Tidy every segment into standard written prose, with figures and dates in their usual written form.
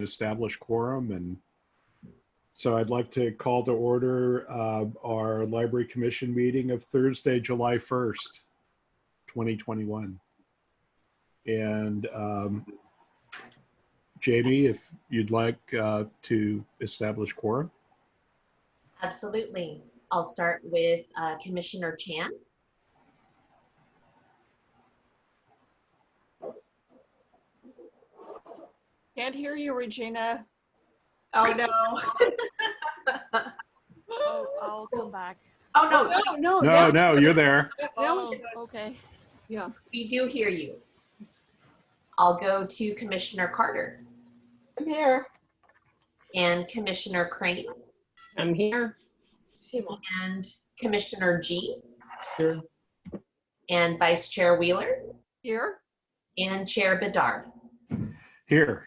establish quorum, and so I'd like to call to order our Library Commission meeting of Thursday, July 1st, 2021. And Jamie, if you'd like to establish quorum. Absolutely. I'll start with Commissioner Chan. Can't hear you, Regina. Oh no. Oh, I'll come back. Oh no. No, you're there. Oh, okay. Yeah. We do hear you. I'll go to Commissioner Carter. I'm here. And Commissioner Crane. I'm here. And Commissioner G. Here. And Vice Chair Wheeler. Here. And Chair Bedard. Here.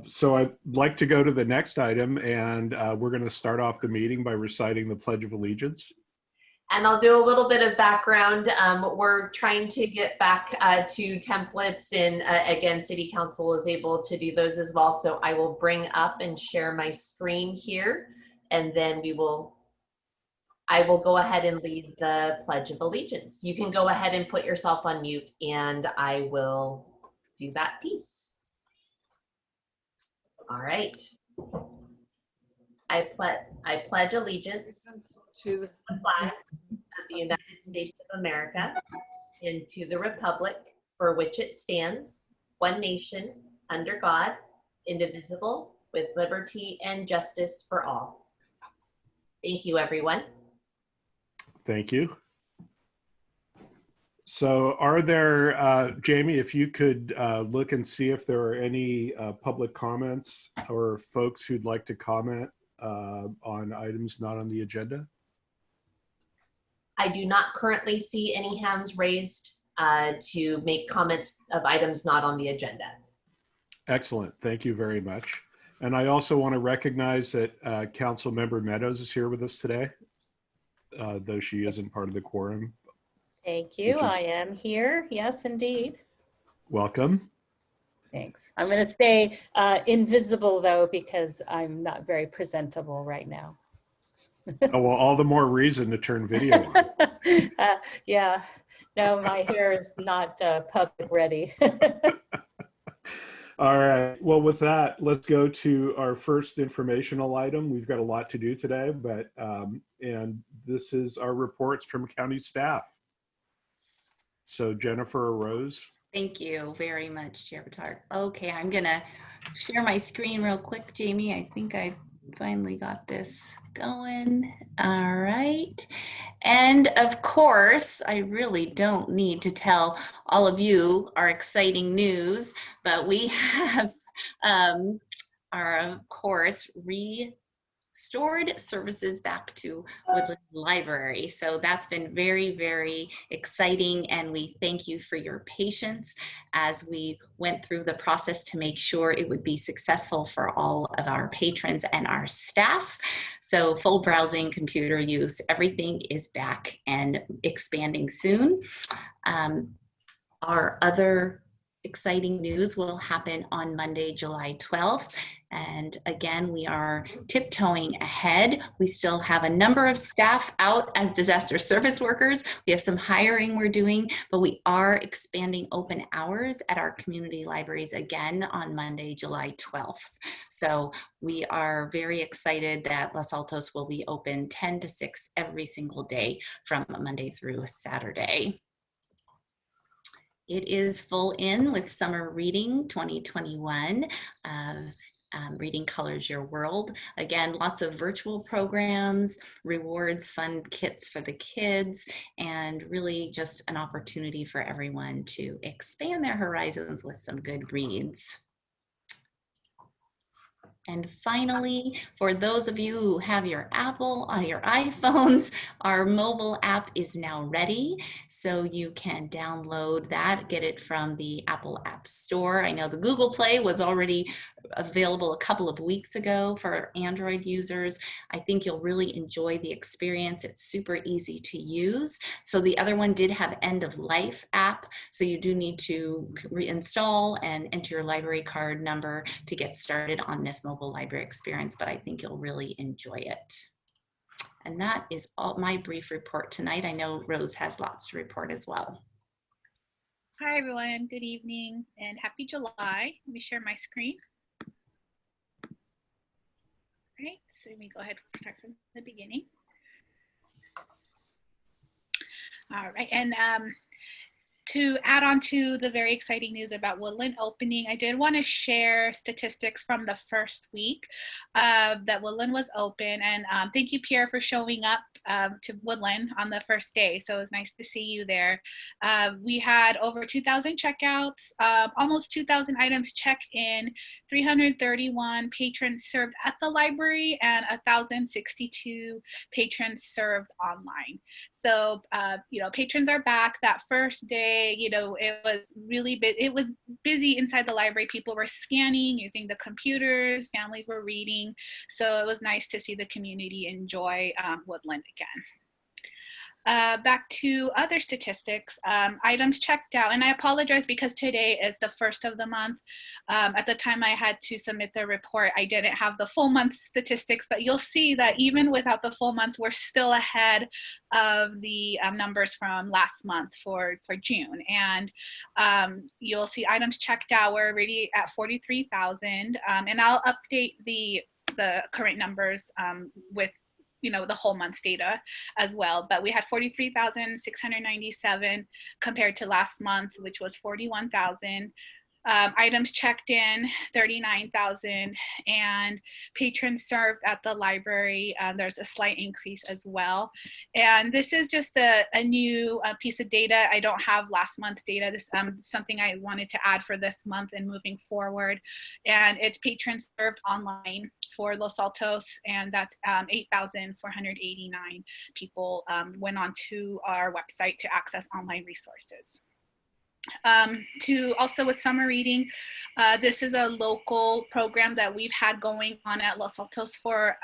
So I'd like to go to the next item, and we're going to start off the meeting by reciting the Pledge of Allegiance. And I'll do a little bit of background. We're trying to get back to templates, and again, City Council is able to do those as well. So I will bring up and share my screen here, and then I will go ahead and lead the Pledge of Allegiance. You can go ahead and put yourself on mute, and I will do that piece. All right. I pledge allegiance To the flag of the United States of America and to the republic for which it stands, one nation, under God, indivisible, with liberty and justice for all. Thank you, everyone. Thank you. So are there, Jamie, if you could look and see if there are any public comments or folks who'd like to comment on items not on the agenda? I do not currently see any hands raised to make comments of items not on the agenda. Excellent. Thank you very much. And I also want to recognize that Council Member Meadows is here with us today, though she isn't part of the quorum. Thank you. I am here. Yes, indeed. Welcome. Thanks. I'm going to stay invisible, though, because I'm not very presentable right now. Oh, well, all the more reason to turn video on. Yeah. No, my hair is not public ready. All right. Well, with that, let's go to our first informational item. We've got a lot to do today, but and this is our reports from county staff. So Jennifer or Rose. Thank you very much, Chair Bedard. Okay, I'm gonna share my screen real quick, Jamie. I think I finally got this going. All right. And of course, I really don't need to tell all of you our exciting news, but we have our, of course, restored services back to Woodland Library. So that's been very, very exciting, and we thank you for your patience as we went through the process to make sure it would be successful for all of our patrons and our staff. So full browsing, computer use, everything is back and expanding soon. Our other exciting news will happen on Monday, July 12th. And again, we are tiptoeing ahead. We still have a number of staff out as disaster service workers. We have some hiring we're doing, but we are expanding open hours at our community libraries again on Monday, July 12th. So we are very excited that Los Altos will be open 10 to 6 every single day from Monday through Saturday. It is full in with Summer Reading 2021. Reading Colors Your World. Again, lots of virtual programs, rewards, fun kits for the kids, and really just an opportunity for everyone to expand their horizons with some good reads. And finally, for those of you who have your your iPhones, our mobile app is now ready. So you can download that, get it from the Apple App Store. I know the Google Play was already available a couple of weeks ago for Android users. I think you'll really enjoy the experience. It's super easy to use. So the other one did have end of life app. So you do need to reinstall and enter your library card number to get started on this mobile library experience, but I think you'll really enjoy it. And that is all my brief report tonight. I know Rose has lots to report as well. Hi everyone, good evening and happy July. Let me share my screen. All right, so let me go ahead and start from the beginning. All right, and to add on to the very exciting news about Woodland opening, I did want to share statistics from the first week that Woodland was open. And thank you, Pierre, for showing up to Woodland on the first day. So it was nice to see you there. We had over 2,000 checkouts, almost 2,000 items checked in, 331 patrons served at the library, and 1,062 patrons served online. So, you know, patrons are back. That first day, you know, it was busy inside the library. People were scanning, using the computers, families were reading. So it was nice to see the community enjoy Woodland again. Back to other statistics, items checked out, and I apologize because today is the first of the month. At the time I had to submit the report, I didn't have the full month statistics, but you'll see that even without the full months, we're still ahead of the numbers from last month for June. And you'll see items checked out, we're already at 43,000, and I'll update the current numbers with the whole month's data as well. But we had 43,697 compared to last month, which was 41,000. Items checked in, 39,000, and patrons served at the library, there's a slight increase as well. And this is just a new piece of data. I don't have last month's data. This is something I wanted to add for this month and moving forward. And it's patrons served online for Los Altos, and that's 8,489 people went onto our website to access online resources. Also with summer reading, this is a local program that we've had going on at Los Altos for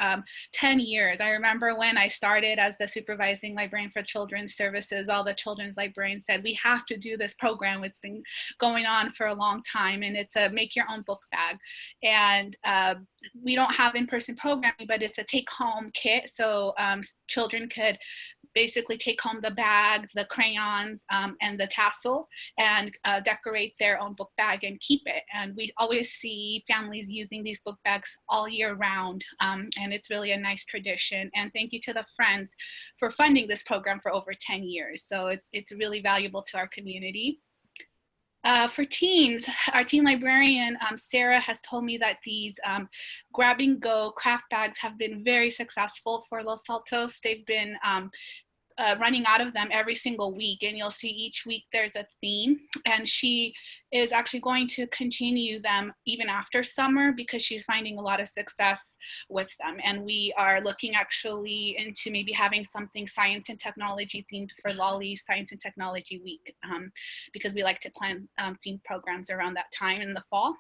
10 years. I remember when I started as the supervising librarian for children's services, all the children's librarians said, we have to do this program. It's been going on for a long time, and it's a make your own book bag. And we don't have in-person programming, but it's a take-home kit. So children could basically take home the bag, the crayons, and the tassel, and decorate their own book bag and keep it. And we always see families using these book bags all year round, and it's really a nice tradition. And thank you to the Friends for funding this program for over 10 years. So it's really valuable to our community. For teens, our teen librarian, Sarah, has told me that these grab and go craft bags have been very successful for Los Altos. They've been running out of them every single week, and you'll see each week there's a theme, and she is actually going to continue them even after summer because she's finding a lot of success with them. And we are looking actually into maybe having something science and technology themed for Lolly's Science and Technology Week, because we like to plan themed programs around that time in the fall.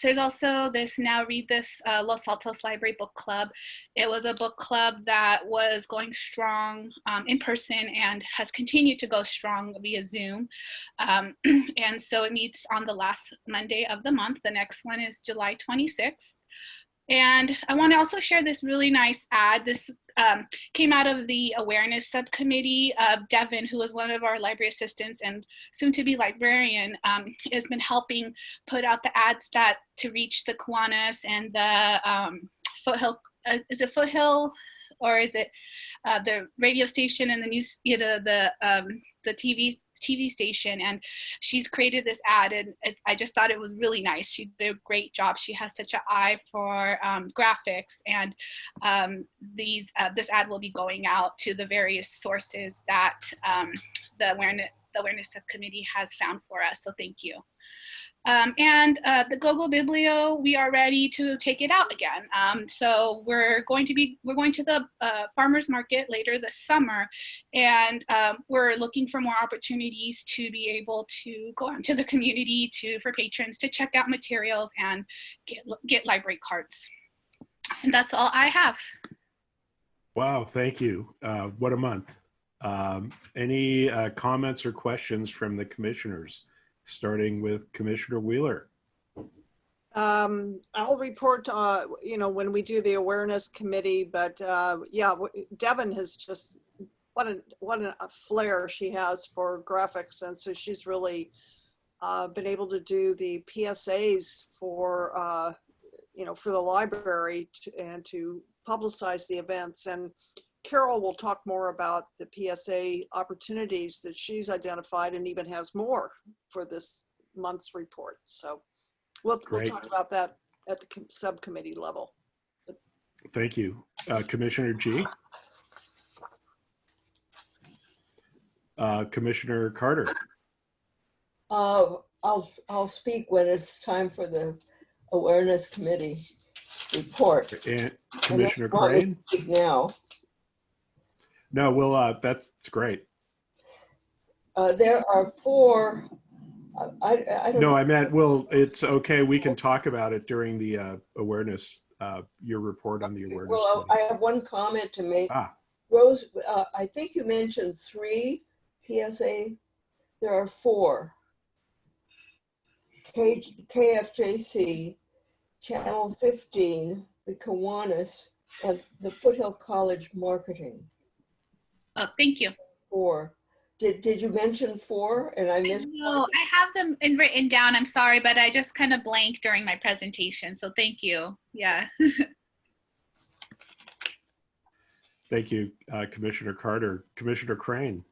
There's also this Now Read This Los Altos Library Book Club. It was a book club that was going strong in person and has continued to go strong via Zoom. And so it meets on the last Monday of the month. The next one is July 26th. And I want to also share this really nice ad. This came out of the awareness subcommittee. Devin, who is one of our library assistants and soon to be librarian, has been helping put out the ads to reach the Kiwanis and the Foothill, is it Foothill, or is it the radio station and the news, the TV station. And she's created this ad, and I just thought it was really nice. She did a great job. She has such an eye for graphics, and this ad will be going out to the various sources that the awareness subcommittee has found for us. So thank you. And the GoGo Biblio, we are ready to take it out again. So we're going to the farmers market later this summer, and we're looking for more opportunities to be able to go out into the community for patrons to check out materials and get library cards. And that's all I have. Wow, thank you. What a month. Any comments or questions from the commissioners, starting with Commissioner Wheeler? I'll report, when we do the awareness committee, but yeah, Devin has just, what a flair she has for graphics. And so she's really been able to do the PSAs for, for the library and to publicize the events. And Carol will talk more about the PSA opportunities that she's identified and even has more for this month's report. So we'll talk about that at the subcommittee level. Thank you. Commissioner G. Commissioner Carter. I'll speak when it's time for the awareness committee report. And Commissioner Crane. Speak now. No, well, that's great. There are 4. I don't No, I meant, well, it's okay. We can talk about it during the awareness, your report on the awareness. Well, I have one comment to make. Rose, I think you mentioned 3 PSA. There are 4. KFJC, Channel 15, the Kiwanis, and the Foothill College Marketing. Oh, thank you. 4. Did you mention 4? And I missed. No, I have them written down. I'm sorry, but I just kind of blanked during my presentation. So thank you. Yeah. Thank you, Commissioner Carter. Commissioner Crane.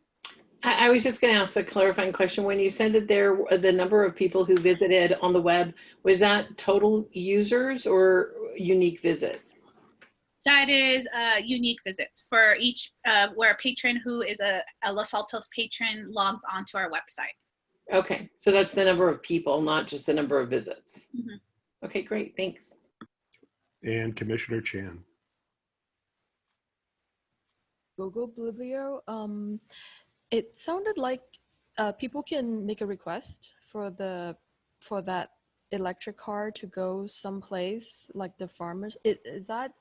I was just going to ask a clarifying question. When you said that the number of people who visited on the web, was that total users or unique visits? That is unique visits for each, where a patron who is a Los Altos patron logs onto our website. Okay, so that's the number of people, not just the number of visits. Mm-hmm. Okay, great, thanks. And Commissioner Chan. GoGo Biblio, it sounded like people can make a request for that electric car to go someplace like the farmers. Is that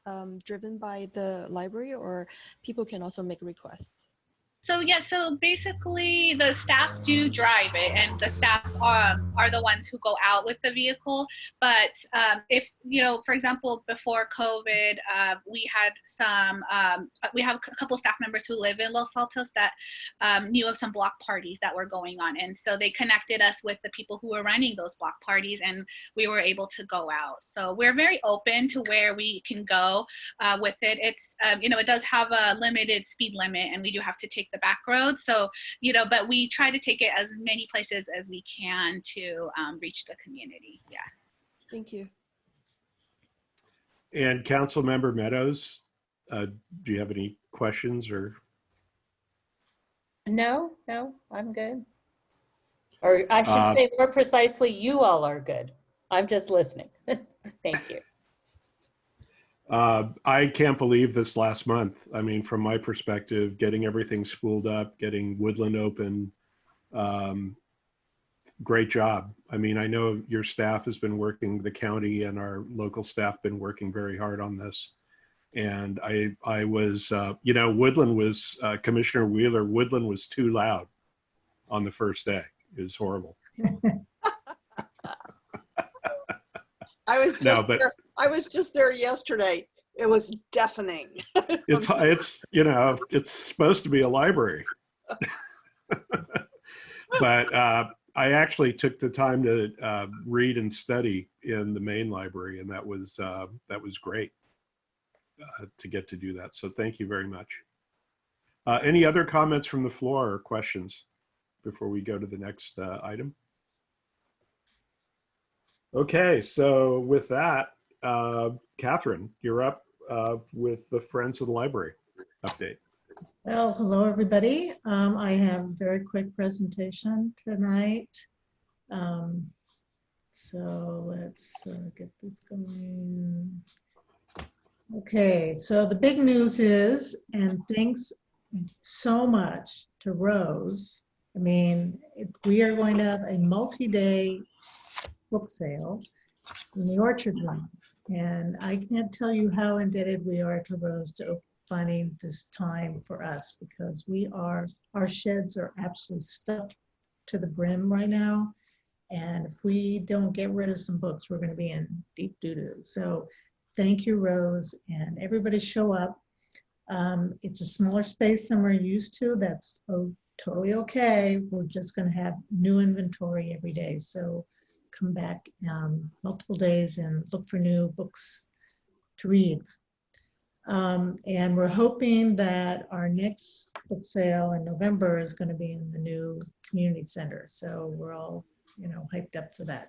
driven by the library, or people can also make requests? So yeah, so basically the staff do drive it, and the staff are the ones who go out with the vehicle. But if, for example, before COVID, we have a couple staff members who live in Los Altos that knew of some block parties that were going on. And so they connected us with the people who were running those block parties, and we were able to go out. So we're very open to where we can go with it. It's, it does have a limited speed limit, and we do have to take the back roads. So, but we try to take it as many places as we can to reach the community. Yeah. Thank you. And Council Member Meadows, do you have any questions or? No, I'm good. Or I should say more precisely, you all are good. I'm just listening. Thank you. I can't believe this last month. I mean, from my perspective, getting everything spooled up, getting Woodland open, great job. I mean, I know your staff has been working, the county and our local staff been working very hard on this. And I was, Woodland was, Commissioner Wheeler, Woodland was too loud on the first day. It was horrible. I was just there yesterday. It was deafening. It's supposed to be a library. But I actually took the time to read and study in the main library, and that was great to get to do that. So thank you very much. Any other comments from the floor or questions before we go to the next item? Okay, so with that, Catherine, you're up with the Friends of the Library update. Well, hello, everybody. I have a very quick presentation tonight. So let's get this going. Okay, so the big news is, and thanks so much to Rose. I mean, we are going to have a multi-day book sale in the Orchard Room. And I can't tell you how indebted we are to Rose to finding this time for us, because our sheds are absolutely stuffed to the brim right now. And if we don't get rid of some books, we're going to be in deep doo-doo. So thank you, Rose, and everybody show up. It's a smaller space than we're used to. That's totally okay. We're just going to have new inventory every day. So come back multiple days and look for new books to read. And we're hoping that our next book sale in November is going to be in the new community center. So we're all, hyped up for that.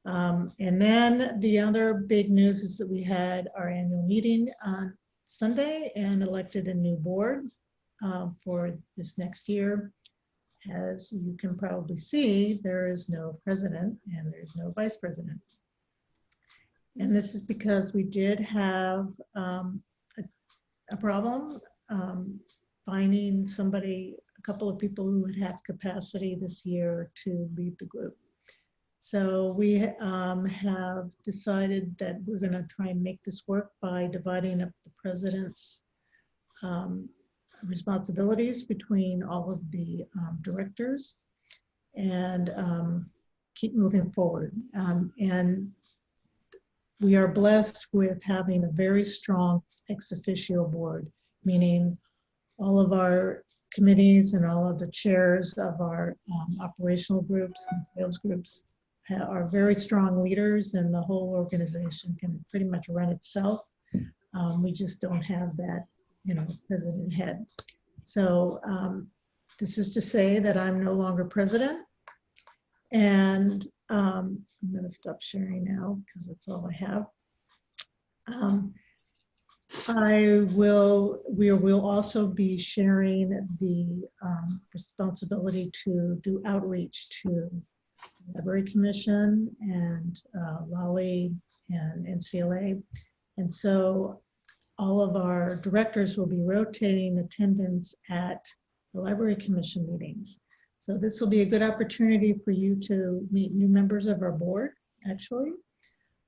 And then the other big news is that we had our annual meeting on Sunday and elected a new board for this next year. As you can probably see, there is no president and there's no vice president. And this is because we did have a problem finding a couple of people who would have capacity this year to lead the group. So we have decided that we're going to try and make this work by dividing up the president's responsibilities between all of the directors and keep moving forward. And we are blessed with having a very strong ex officio board, meaning all of our committees and all of the chairs of our operational groups and sales groups are very strong leaders, and the whole organization can pretty much run itself. We just don't have that, president head. So this is to say that I'm no longer president, and I'm going to stop sharing now because that's all I have. We will also be sharing the responsibility to do outreach to Library Commission and Lolly and NCLA. And so all of our directors will be rotating attendance at the Library Commission meetings. So this will be a good opportunity for you to meet new members of our board, actually.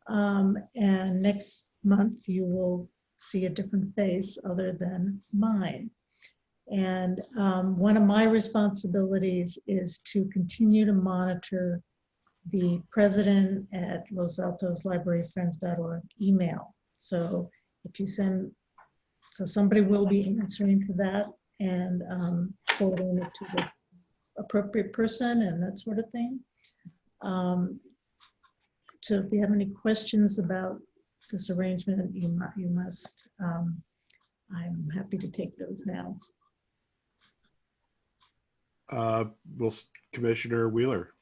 And next month you will see a different face other than mine. And one of my responsibilities is to continue to monitor the president at Los Altos LibraryFriends.org email. So if you so somebody will be answering to that and forwarding it to the appropriate person and that sort of thing. So if you have any questions about this arrangement, you must, I'm happy to take those now. Commissioner Wheeler.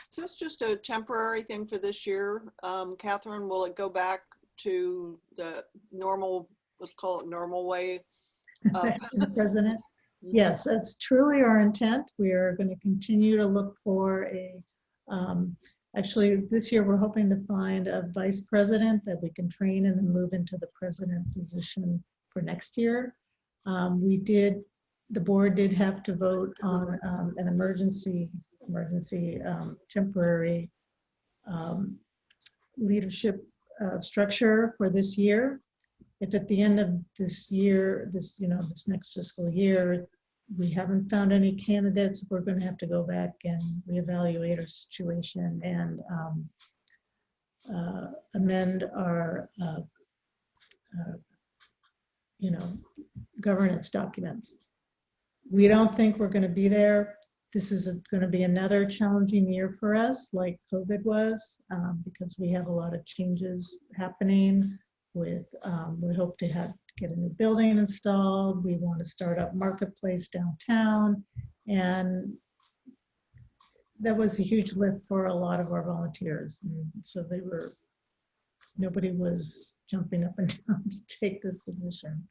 Is this just a temporary thing for this year? Catherine, will it go back to the normal, let's call it normal way? President? Yes, that's truly our intent. We are going to continue to look for actually this year we're hoping to find a vice president that we can train and then move into the president position for next year. The board did have to vote on an emergency temporary leadership structure for this year. If at the end of this year, this next fiscal year, we haven't found any candidates, we're going to have to go back and reevaluate our situation and amend our governance documents. We don't think we're going to be there. This is going to be another challenging year for us, like COVID was, because we have a lot of changes happening with, we hope to get a new building installed. We want to start up Marketplace downtown. And that was a huge lift for a lot of our volunteers. And so nobody was jumping up and down to take this position.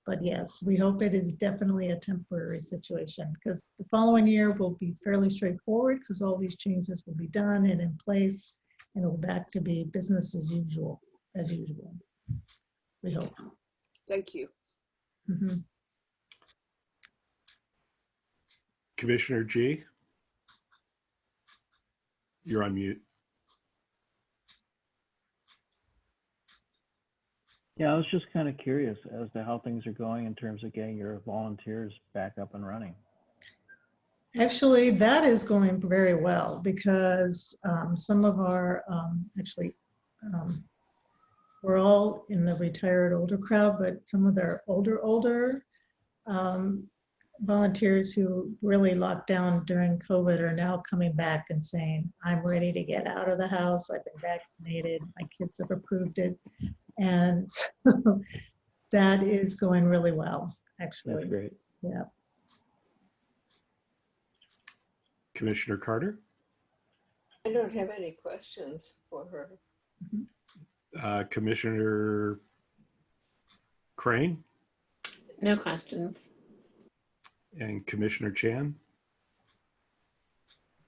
But yes, we hope it is definitely a temporary situation because the following year will be fairly straightforward because all these changes will be done and in place and it will back to be business as usual, we hope. Thank you. Mhm. Commissioner G, you're on mute. Yeah, I was just kind of curious as to how things are going in terms of getting your volunteers back up and running. Actually, that is going very well because some of our, we're all in the retired older crowd, but some of their older volunteers who really locked down during COVID are now coming back and saying, I'm ready to get out of the house. I've been vaccinated. My kids have approved it. And that is going really well, actually. That's great. Yeah. Commissioner Carter? I don't have any questions for her. Commissioner Crane? No questions. And Commissioner Chan?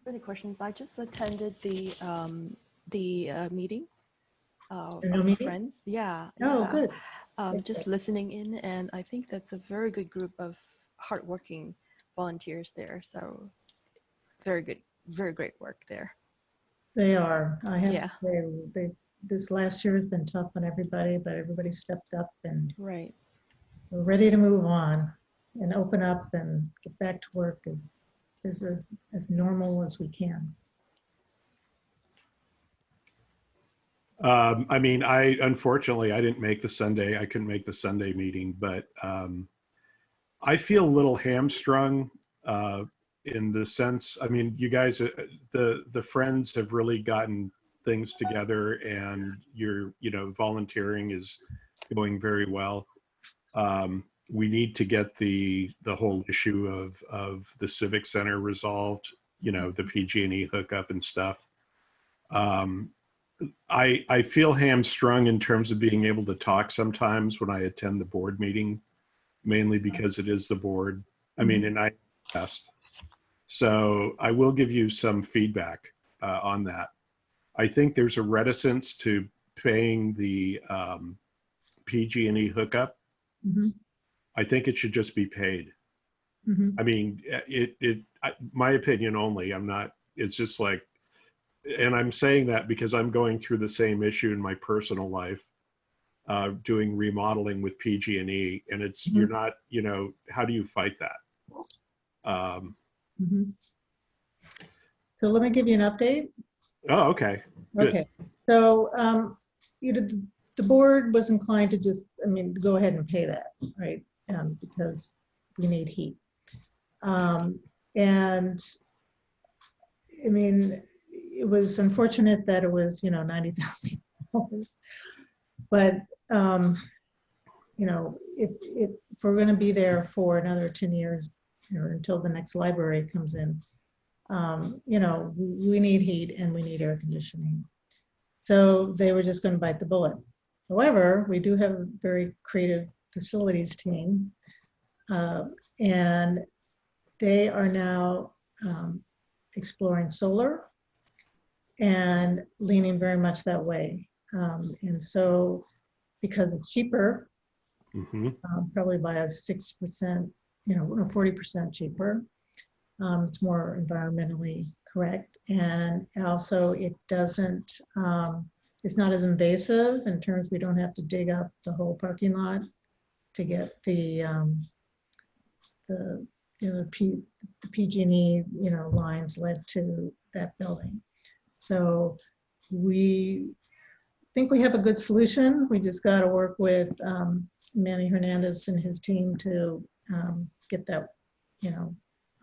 Any questions? I just attended the meeting. No Of meeting? friends. Yeah. Oh, yeah. good. Just listening in, and I think that's a very good group of hardworking volunteers there. So very good, very great work there. They are. I have Yeah. to say, this last year has been tough on everybody, but everybody stepped up and Right. we're ready to move on and open up and get back to work as normal as we can. I mean, unfortunately, I didn't make the Sunday. I couldn't make the Sunday meeting, but I feel a little hamstrung in the sense, I mean, you guys, the friends have really gotten things together and volunteering is going very well. We need to get the whole issue of the Civic Center resolved, the PG&E hookup and stuff. I feel hamstrung in terms of being able to talk sometimes when I attend the board meeting, mainly because it is the board. I mean, and I test. So I will give you some feedback on that. I think there's a reticence to paying the PG&E hookup. Mm-hmm. I think it should just be paid. Mm-hmm. I mean, my opinion only. It's just like, and I'm saying that because I'm going through the same issue in my personal life, doing remodeling with PG&E, and it's, you're not, how do you fight that? So let me give you an update. Oh, okay. Good. Okay. So, the board was inclined to just, go ahead and pay that, right? Because we need heat. And I mean, it was unfortunate that it was, $90,000. But, if we're going to be there for another 10 years or until the next library comes in, we need heat and we need air conditioning. So they were just going to bite the bullet. However, we do have a very creative facilities team, and they are now exploring solar and leaning very much that way. And so because it's cheaper, probably by a 6%, 40% cheaper, it's more environmentally correct. And also it doesn't, it's not as invasive in terms we don't have to dig up the whole parking lot to get the PG&E, lines led to that building. So we think we have a good solution. We just got to work with Manny Hernandez and his team to get that,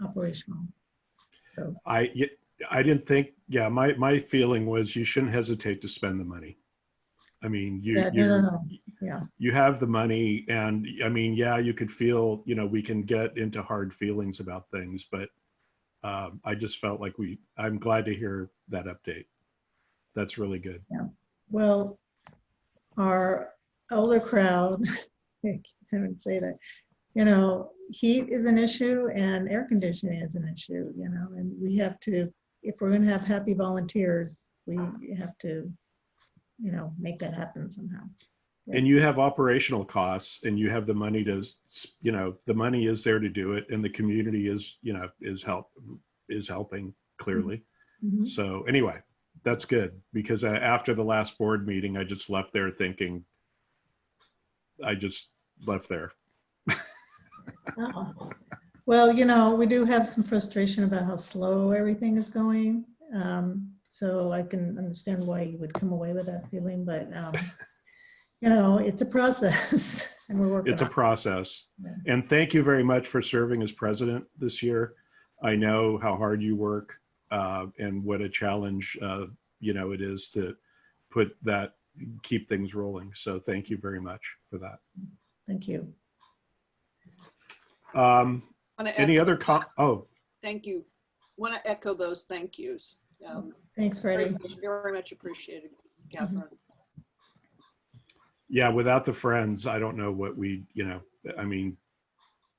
operational. So I didn't think, my feeling was you shouldn't hesitate to spend the money. I mean, you have the money, and I mean, you could feel, we can get into hard feelings about things, but I just felt like I'm glad to hear that update. That's really good. Yeah. Well, our older crowd keep having to say that. You know, heat is an issue and air conditioning is an issue, you know, and we have to, if we're gonna have happy volunteers, we have to, you know, make that happen somehow. And you have operational costs and you have the money to, you know, the money is there to do it and the community is, you know, is helping clearly. Mhm. So anyway, that's good because after the last board meeting, I just left there thinking, I just left there. Oh. Well, you know, we do have some frustration about how slow everything is going. So I can understand why you would come away with that feeling, but you know, it's a process and we're working It's a on it. process. Yeah. And thank you very much for serving as president this year. I know how hard you work and what a challenge, you know, it is to keep things rolling. So thank you very much for that. Thank you. Any other oh, Thank you. Want to echo those thank yous. Thanks, Freddie. Very much appreciated, Catherine. yeah, without the friends, I don't know what you know, I mean,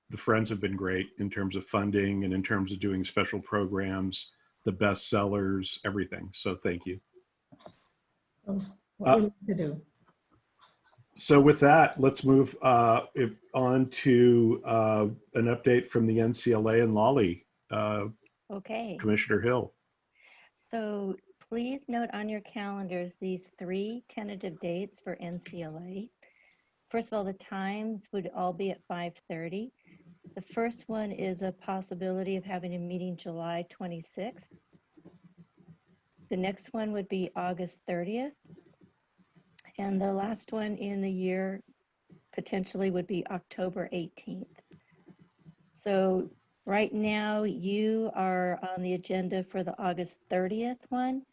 the friends have been great in terms of funding and in terms of doing special programs, the best sellers, everything. So thank you. That's what we like to do. So with that, let's move on to an update from the NCLA and Lolly. Okay. Commissioner Hill. So please note on your calendars these 3 tentative dates for NCLA. First of all, the times would all be at 5:30. The first one is a possibility of having a meeting July 26th. The next one would be August 30th. And the last one in the year potentially would be October 18th. So right now you are on the agenda for the August 30th one,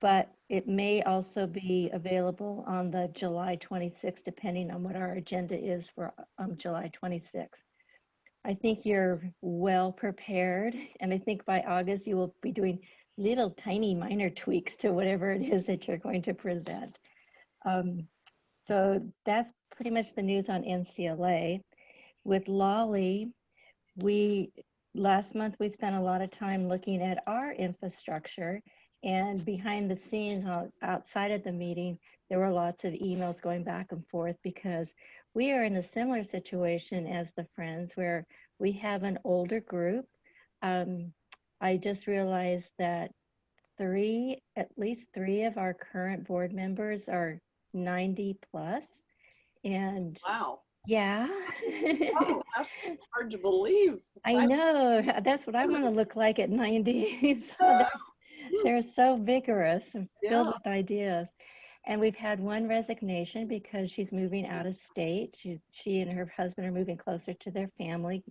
but it may also be available on the July 26th, depending on what our agenda is for July 26th. I think you're well prepared, and I think by August you will be doing little tiny minor tweaks to whatever it is that you're going to present. So that's pretty much the news on NCLA. With Lolly, last month we spent a lot of time looking at our infrastructure, and behind the scenes outside of the meeting, there were lots of emails going back and forth because we are in a similar situation as the Friends where we have an older group. I just realized that at least three of our current board members are 90 plus. And wow. Yeah. Oh, that's hard to believe. I know. That's what I want to look like at 90. So they're so vigorous and filled with ideas. And we've had one resignation because she's moving out of state. She and her husband are moving closer to their family,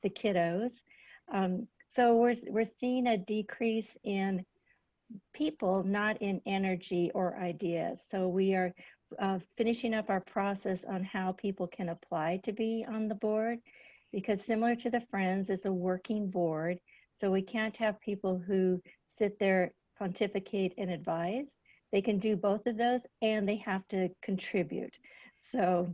the kiddos. So we're seeing a decrease in people, not in energy or ideas. So we are finishing up our process on how people can apply to be on the board, because similar to the Friends, it's a working board. So we can't have people who sit there, pontificate, and advise. They can do both of those, and they have to contribute. So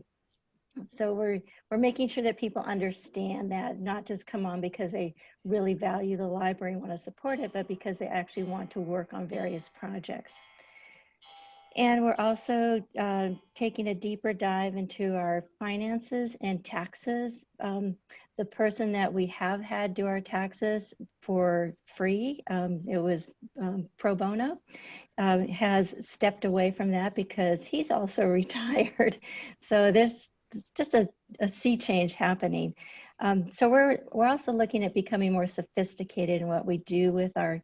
we're making sure that people understand that, not just come on because they really value the library and want to support it, but because they actually want to work on various projects. And we're also taking a deeper dive into our finances and taxes. The person that we have had do our taxes for free, it was pro bono, has stepped away from that because he's also retired. So there's just a sea change happening. So we're also looking at becoming more sophisticated in what we do with our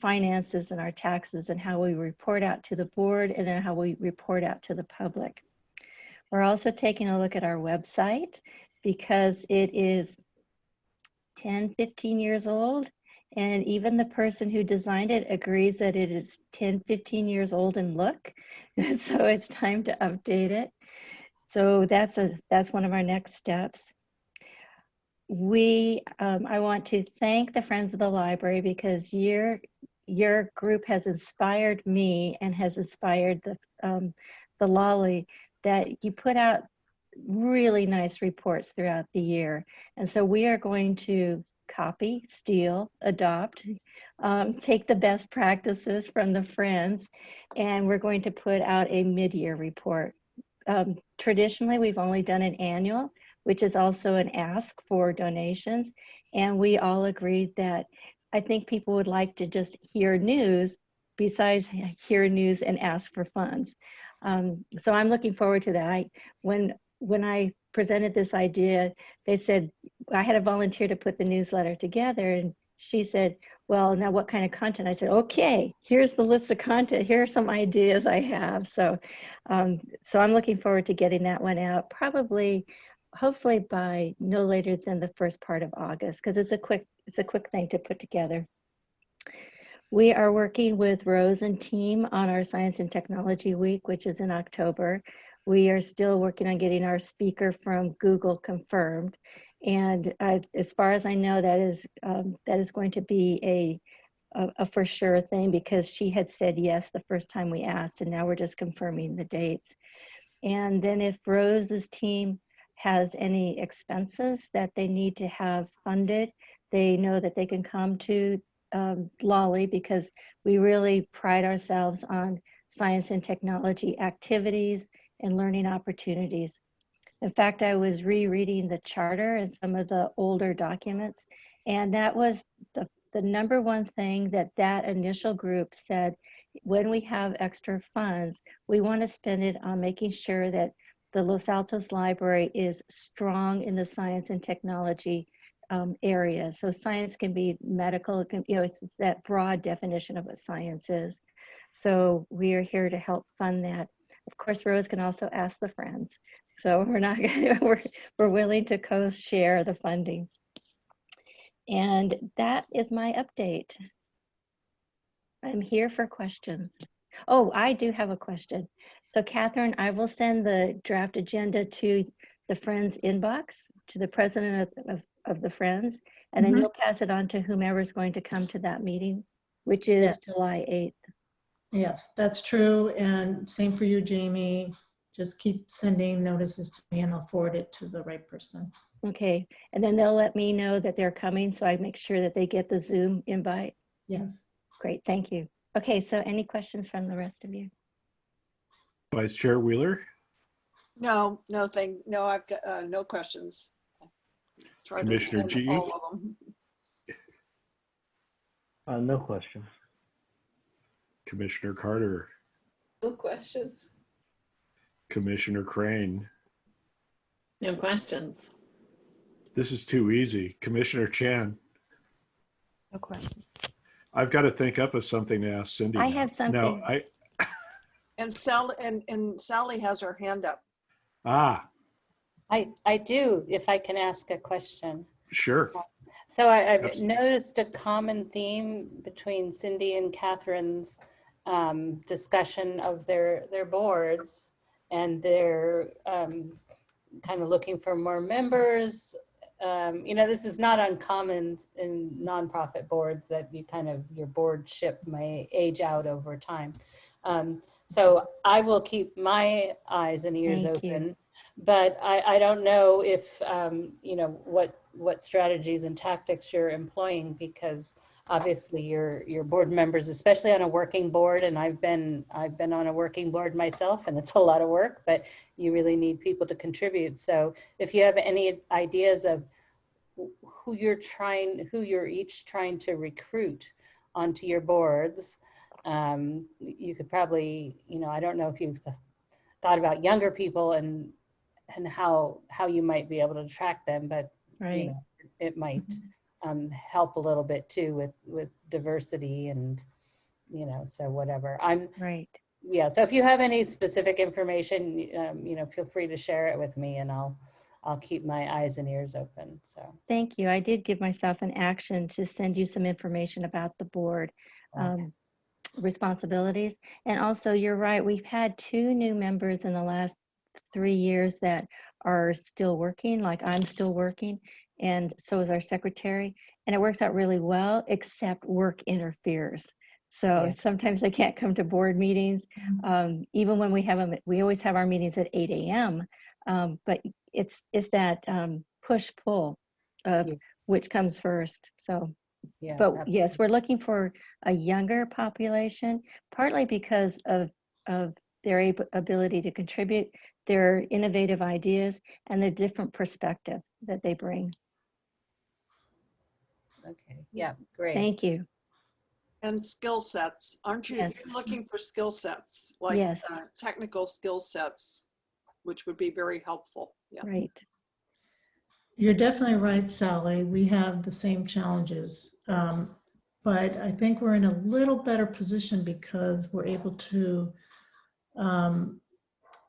finances and our taxes, and how we report out to the board, and then how we report out to the public. We're also taking a look at our website because it is 10, 15 years old. And even the person who designed it agrees that it is 10, 15 years old in look. So it's time to update it. So that's one of our next steps. I want to thank the Friends of the Library because your group has inspired me and has inspired the Lolly, that you put out really nice reports throughout the year. And so we are going to copy, steal, adopt, take the best practices from the Friends, and we're going to put out a mid-year report. Traditionally, we've only done an annual, which is also an ask for donations. And we all agreed that I think people would like to just hear news besides hear news and ask for funds. So I'm looking forward to that. When I presented this idea, they said, I had a volunteer to put the newsletter together, and she said, well, now what kind of content? I said, okay, here's the list of content. Here are some ideas I have. So I'm looking forward to getting that one out, hopefully by no later than the first part of August, because it's a quick thing to put together. We are working with Rose and team on our Science and Technology Week, which is in October. We are still working on getting our speaker from Google confirmed. And as far as I know, that is going to be a for sure thing, because she had said yes the first time we asked, and now we're just confirming the dates. And then if Rose's team has any expenses that they need to have funded, they know that they can come to Lolly, because we really pride ourselves on science and technology activities and learning opportunities. In fact, I was rereading the charter and some of the older documents, and that was the number one thing that initial group said: when we have extra funds, we want to spend it on making sure that the Los Altos Library is strong in the science and technology area. So science can be medical, it can, it's that broad definition of what science is. So we are here to help fund that. Of course, Rose can also ask the Friends. So we're willing to co-share the funding. And that is my update. I'm here for questions. Oh, I do have a question. So Catherine, I will send the draft agenda to the Friends inbox, to the president of the Friends, and then you'll pass it on to whomever is going to come to that meeting, which is July 8th. Yes, that's true. And same for you, Jamie. Just keep sending notices to me and I'll forward it to the right person. Okay, and then they'll let me know that they're coming, so I make sure that they get the Zoom invite. Yes. Great, thank you. Okay, so any questions from the rest of you? Vice Chair Wheeler? No, I've got no questions. Commissioner G? All of them. No questions. Commissioner Carter? No questions. Commissioner Crane? No questions. This is too easy. Commissioner Chan? No question. I've got to think up of something to ask Cindy. I have something. No, And Sally has her hand up. I do, if I can ask a question. Sure. So I've noticed a common theme between Cindy and Catherine's discussion of their boards, and they're kind of looking for more members. This is not uncommon in nonprofit boards that your boardship may age out over time. So I will keep my eyes and ears open, but I don't know if, what strategies and tactics you're employing, because obviously your board members, especially on a working board, and I've been on a working board myself, and it's a lot of work, but you really need people to contribute. So if you have any ideas of who you're each trying to recruit onto your boards, you could probably, I don't know if you've thought about younger people and how you might be able to attract them, but right. It might help a little bit too with diversity and, so whatever. Right. Yeah, so if you have any specific information, feel free to share it with me, and I'll keep my eyes and ears open. So thank you. I did give myself an action to send you some information about the board responsibilities. And also, you're right, we've had 2 new members in the last 3 years that are still working, like I'm still working, and so is our secretary. And it works out really well, except work interferes. So sometimes they can't come to board meetings. Even when we have them, we always have our meetings at 8 a.m. But it's that push-pull of Yes. which comes first. So, Yeah, but yes, we're looking for a younger population, partly because of their ability to contribute, their innovative ideas, and the different perspective that they bring. Okay. Yeah, great. Thank you. And skill sets. Aren't you Yes. you're looking for skill sets, like Yes. technical skill sets, which would be very helpful. Yeah. Right. You're definitely right, Sally. We have the same challenges. But I think we're in a little better position because we're able to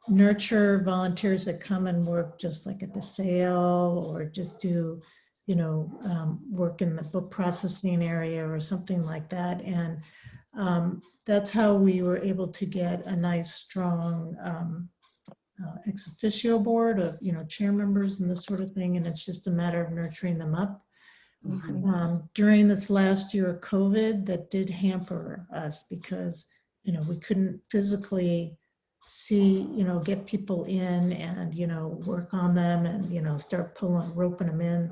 nurture volunteers that come and work just like at the sale or just do, work in the book processing area or something like that. And that's how we were able to get a nice, strong ex officio board of, chair members and this sort of thing. And it's just a matter of nurturing them up. During this last year of COVID, that did hamper us because, we couldn't physically see, get people in and, work on them and, start roping them in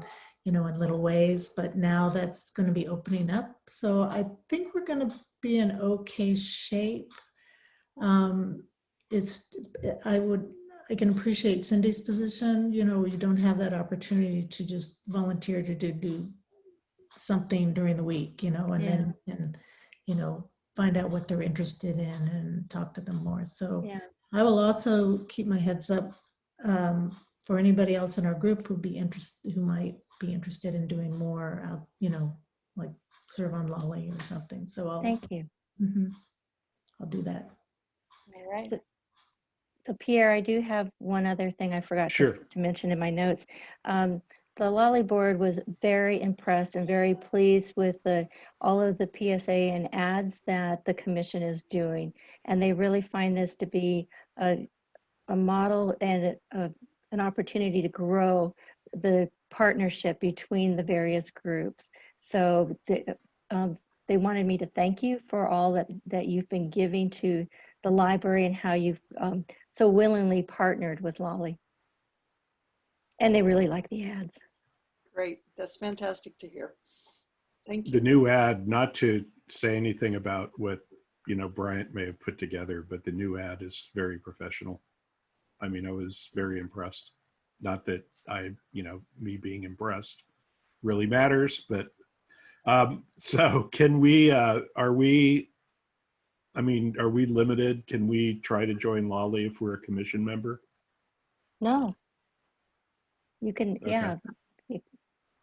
little ways. But now that's going to be opening up. So I think we're going to be in okay shape. I can appreciate Cindy's position, you don't have that opportunity to just volunteer to do something during the week, and then find out what they're interested in and talk to them more. So I will also keep my heads up for anybody else in our group who might be interested in doing more out, like serve on Lolly or something. So Thank you. I'll do that. All right. So Pierre, I do have one other thing I forgot to mention in my notes. The Lolly board was very impressed and very pleased with all of the PSA and ads that the commission is doing. And they really find this to be a model and an opportunity to grow the partnership between the various groups. So they wanted me to thank you for all that you've been giving to the library and how you've so willingly partnered with Lolly. And they really like the ads. Great. That's fantastic to hear. Thank you. The new ad, not to say anything about what, Bryant may have put together, but the new ad is very professional. I mean, I was very impressed. Not that me being impressed really matters, but so can we, are we limited? Can we try to join Lolly if we're a commission member? No. You can, Okay.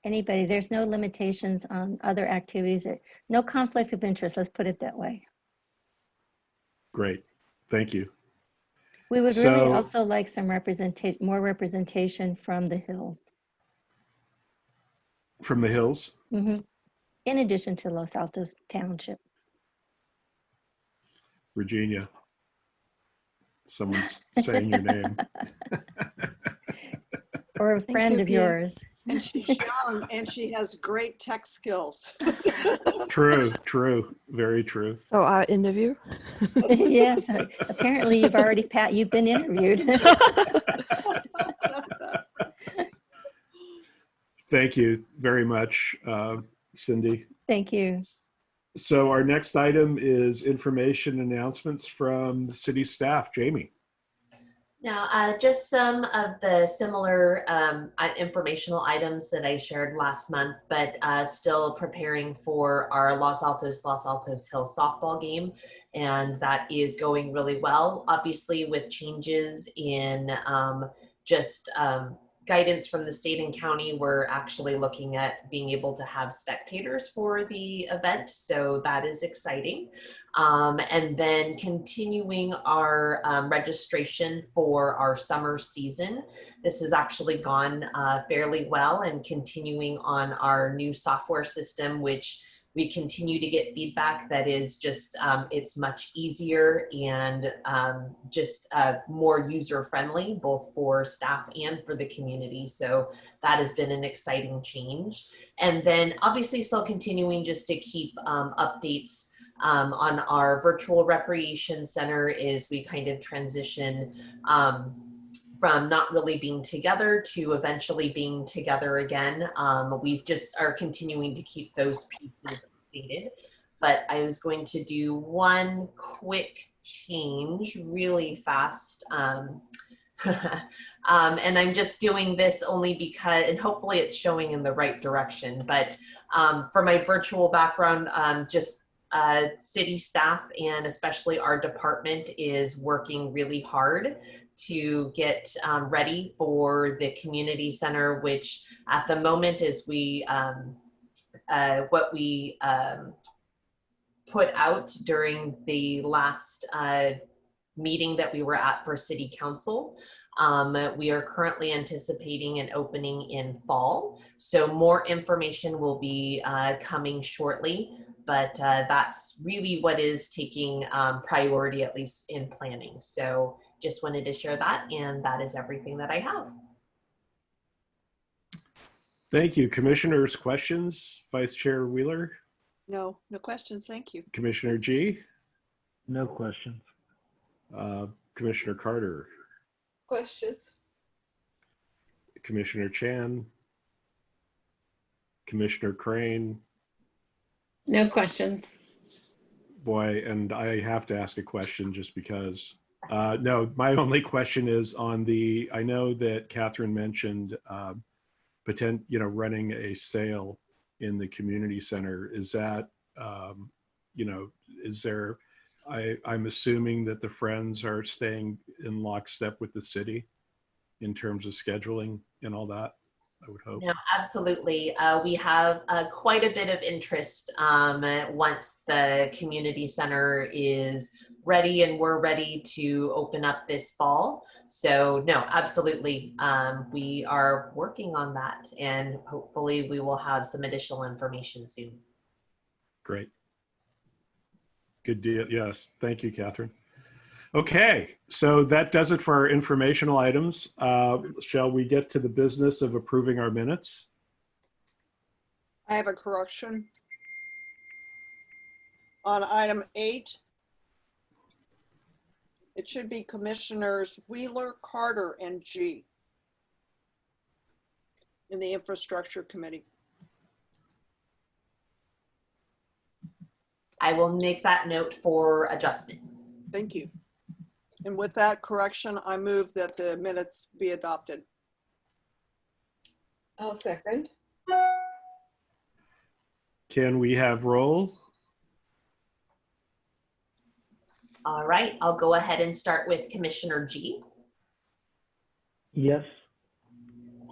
Anybody. There's no limitations on other activities. No conflict of interest, let's put it that way. Great. Thank you. We would really also like some more representation from the Hills. From the Hills? In addition to Los Altos Township. Virginia. Someone's saying your name. Or a friend of yours. And she's young and she has great tech skills. True. Very true. So our interview? Yes, apparently you've been interviewed. Thank you very much, Cindy. Thank you. So our next item is information announcements from the city staff. Jamie. Now, just some of the similar informational items that I shared last month, but still preparing for our Los Altos Hills softball game. And that is going really well, obviously with changes in guidance from the state and county. We're actually looking at being able to have spectators for the event. So that is exciting. And then continuing our registration for our summer season. This has actually gone fairly well, and continuing on our new software system, which we continue to get feedback that is just, it's much easier and more user-friendly, both for staff and for the community. So that has been an exciting change. And then obviously still continuing just to keep updates on our virtual recreation center as we kind of transition from not really being together to eventually being together again. We just are continuing to keep those pieces updated. But I was going to do one quick change really fast. And I'm just doing this only because, and hopefully it's showing in the right direction, but for my virtual background, city staff and especially our department is working really hard to get ready for the community center, which at the moment is what we put out during the last meeting that we were at for city council. We are currently anticipating an opening in fall. So more information will be coming shortly, but that's really what is taking priority, at least in planning. So just wanted to share that, and that is everything that I have. Thank you. Commissioners, questions? Vice Chair Wheeler? No questions. Thank you. Commissioner G? No questions. Commissioner Carter? Questions? Commissioner Chan? Commissioner Crane? No questions. Boy, and I have to ask a question just because. No, my only question is on the, I know that Catherine mentioned running a sale in the community center. Is that, is there, I'm assuming that the Friends are staying in lockstep with the city in terms of scheduling and all that, I would hope. No, absolutely. We have quite a bit of interest once the community center is ready and we're ready to open up this fall. So no, absolutely. We are working on that and hopefully we will have some additional information soon. Great. Good deal. Yes. Thank you, Catherine. Okay, so that does it for our informational items. Shall we get to the business of approving our minutes? I have a correction. On item 8, it should be Commissioners Wheeler, Carter, and G in the Infrastructure Committee. I will make that note for adjustment. Thank you. And with that correction, I move that the minutes be adopted. I'll second. Can we have roll? All right, I'll go ahead and start with Commissioner G. Yes.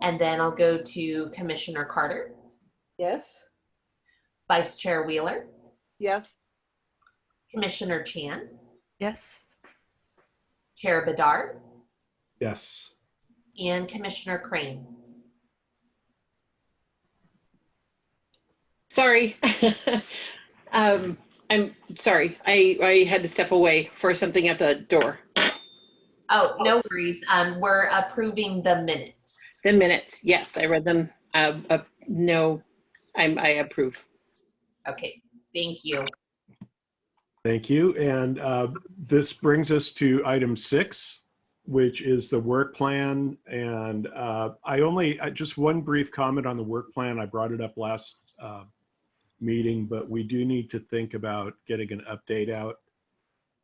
And then I'll go to Commissioner Carter. Yes. Vice Chair Wheeler. Yes. Commissioner Chan. Yes. Chair Bedard. Yes. And Commissioner Crane. Sorry. I'm sorry. I had to step away for something at the door. Oh, no worries. We're approving the minutes. The minutes. Yes, I read them. No, I approve. Okay, thank you. Thank you. And this brings us to item 6, which is the work plan. And just one brief comment on the work plan. I brought it up last meeting, but we do need to think about getting an update out.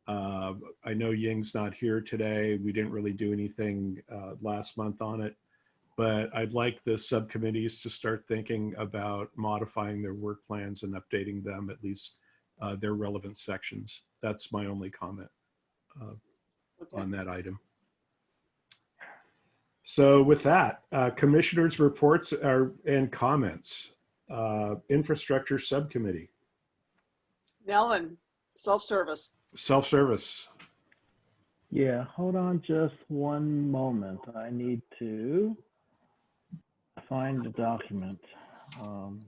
I know Ying's not here today. We didn't really do anything last month on it, but I'd like the subcommittees to start thinking about modifying their work plans and updating them, at least their relevant sections. That's my only comment on that item. So with that, commissioners' reports and comments. Infrastructure Subcommittee. Nelson, self-service. Self-service. Yeah, hold on just one moment. I need to find the document. All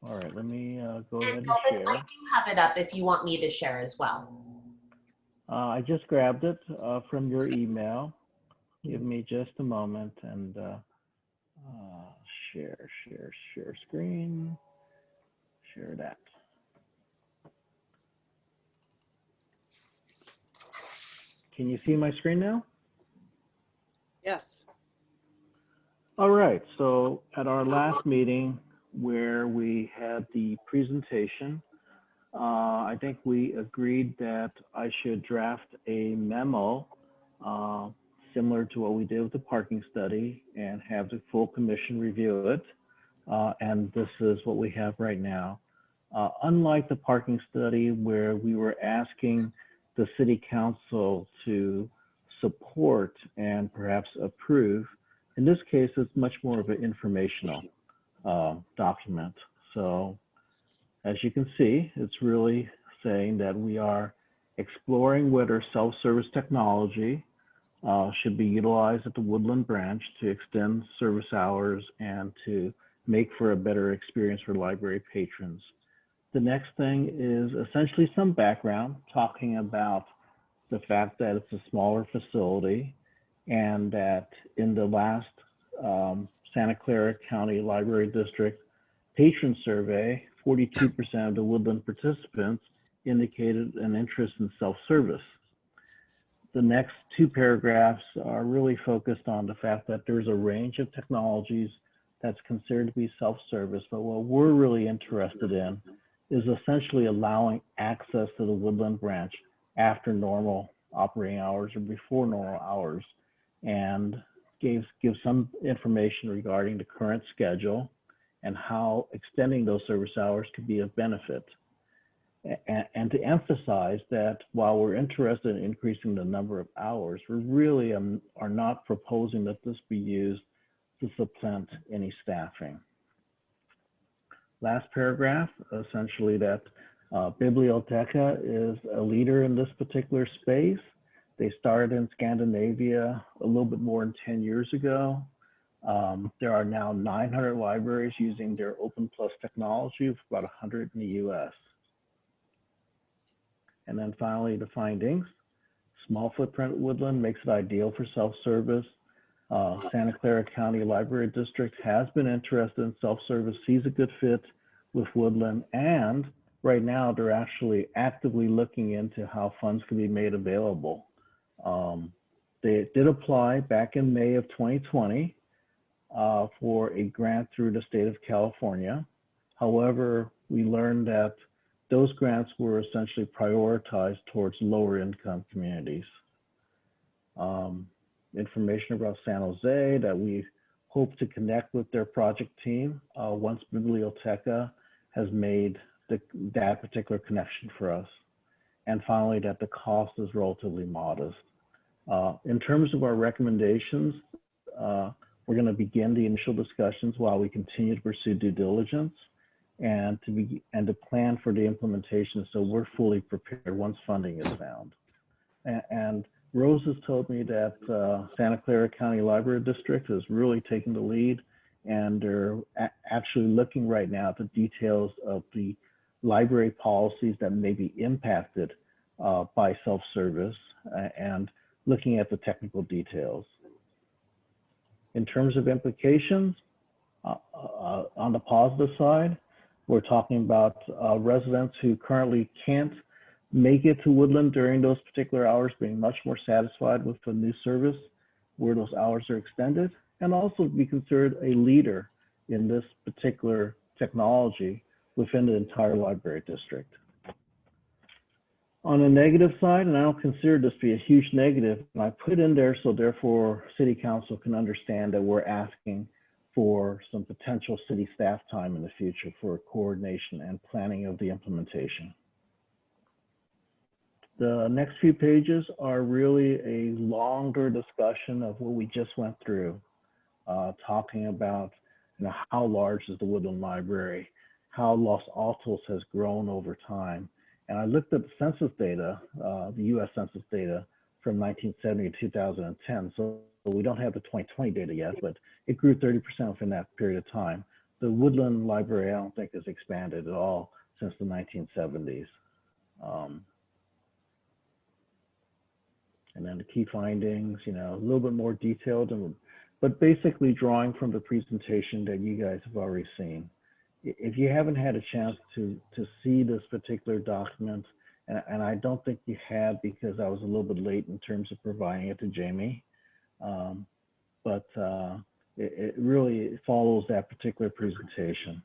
right, let me go ahead and share. I do have it up if you want me to share as well. I just grabbed it from your email. Give me just a moment and share screen, share that. Can you see my screen now? Yes. All right, so at our last meeting where we had the presentation, I think we agreed that I should draft a memo similar to what we did with the parking study and have the full commission review it. And this is what we have right now. Unlike the parking study where we were asking the city council to support and perhaps approve, in this case, it's much more of an informational document. So as you can see, it's really saying that we are exploring whether self-service technology should be utilized at the Woodland branch to extend service hours and to make for a better experience for library patrons. The next thing is essentially some background talking about the fact that it's a smaller facility and that in the last Santa Clara County Library District patron survey, 42% of the Woodland participants indicated an interest in self-service. The next two paragraphs are really focused on the fact that there's a range of technologies that's considered to be self-service, but what we're really interested in is essentially allowing access to the Woodland branch after normal operating hours or before normal hours, and give some information regarding the current schedule and how extending those service hours could be of benefit. And to emphasize that while we're interested in increasing the number of hours, we really are not proposing that this be used to supplant any staffing. Last paragraph, essentially that Biblioteca is a leader in this particular space. They started in Scandinavia a little bit more than 10 years ago. There are now 900 libraries using their Open Plus technology, with about 100 in the US. And then finally, the findings. Small footprint Woodland makes it ideal for self-service. Santa Clara County Library District has been interested in self-service, sees a good fit with Woodland, and right now they're actually actively looking into how funds can be made available. They did apply back in May of 2020 for a grant through the state of California. However, we learned that those grants were essentially prioritized towards lower income communities. Information about San Jose that we hope to connect with their project team once Biblioteca has made that particular connection for us. And finally, that the cost is relatively modest. In terms of our recommendations, we're going to begin the initial discussions while we continue to pursue due diligence and to plan for the implementation so we're fully prepared once funding is found. And Rose has told me that Santa Clara County Library District has really taken the lead, and they're actually looking right now at the details of the library policies that may be impacted by self-service and looking at the technical details. In terms of implications, on the positive side, we're talking about residents who currently can't make it to Woodland during those particular hours being much more satisfied with the new service where those hours are extended, and also be considered a leader in this particular technology within the entire library district. On the negative side, and I don't consider this to be a huge negative, and I put in there so therefore City Council can understand that we're asking for some potential city staff time in the future for coordination and planning of the implementation. The next few pages are really a longer discussion of what we just went through, talking about how large is the Woodland Library, how Los Altos has grown over time. And I looked at the census data, the US Census data from 1970 to 2010. So we don't have the 2020 data yet, but it grew 30% within that period of time. The Woodland Library, I don't think has expanded at all since the 1970s. And then the key findings, a little bit more detailed, but basically drawing from the presentation that you guys have already seen. If you haven't had a chance to see this particular document, and I don't think you had because I was a little bit late in terms of providing it to Jamie. But it really follows that particular presentation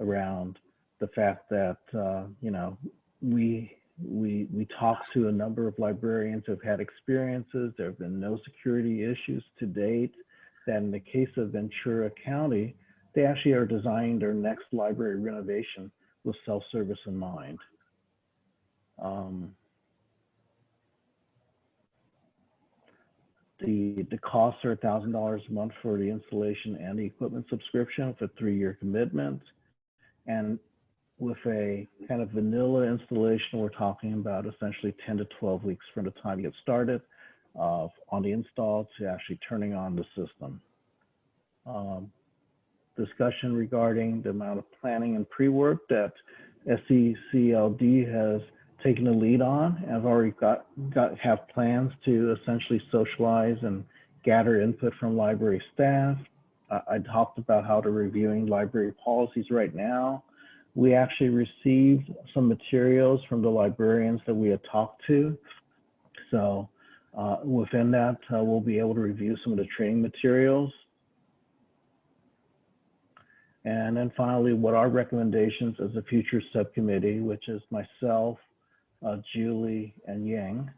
around the fact that, you know, we talked to a number of librarians who have had experiences. There have been no security issues to date. That in the case of Ventura County, they actually are designing their next library renovation with self-service in mind. The costs are $1,000 a month for the installation and the equipment subscription with a 3-year commitment. And with a kind of vanilla installation, we're talking about essentially 10 to 12 weeks from the time you get started on the install to actually turning on the system. Discussion regarding the amount of planning and pre-work that SCCLD has taken the lead on. I've already have plans to essentially socialize and gather input from library staff. I talked about how they're reviewing library policies right now. We actually received some materials from the librarians that we had talked to. So within that, we'll be able to review some of the training materials. And then finally, what our recommendations as a future subcommittee, which is myself, Julie, and Yang.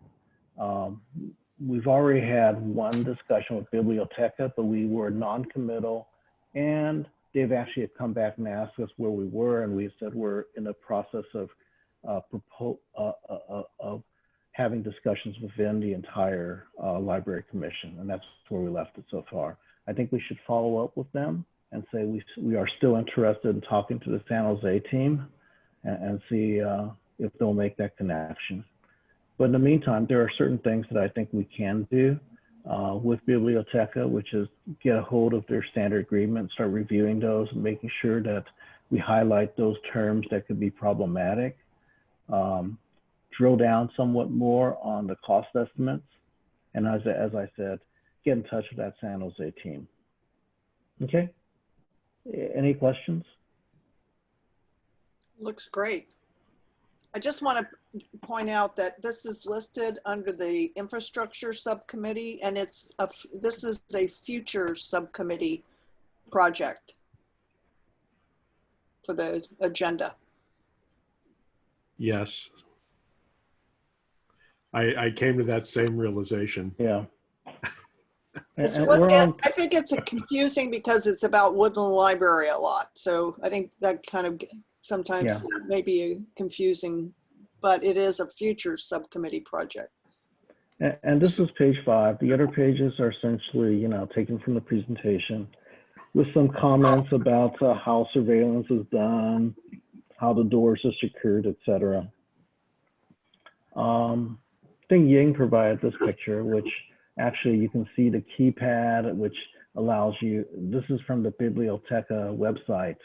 We've already had one discussion with Biblioteca, but we were non-committal, and they've actually come back and asked us where we were, and we said we're in the process of having discussions within the entire library commission, and that's where we left it so far. I think we should follow up with them and say we are still interested in talking to the San Jose team and see if they'll make that connection. But in the meantime, there are certain things that I think we can do with Biblioteca, which is get a hold of their standard agreement, start reviewing those, and making sure that we highlight those terms that could be problematic, drill down somewhat more on the cost estimates, and as I said, get in touch with that San Jose team. Okay, any questions? Looks great. I just want to point out that this is listed under the infrastructure subcommittee, and this is a future subcommittee project for the agenda. Yes. I came to that same realization. Yeah. I think it's confusing because it's about Woodland Library a lot. So I think that kind of sometimes may be confusing, but it is a future subcommittee project. And this is page 5. The other pages are essentially, you know, taken from the presentation with some comments about how surveillance is done, how the doors are secured, etc. I think Ying provided this picture, which actually you can see the keypad, which allows you, this is from the Biblioteca website,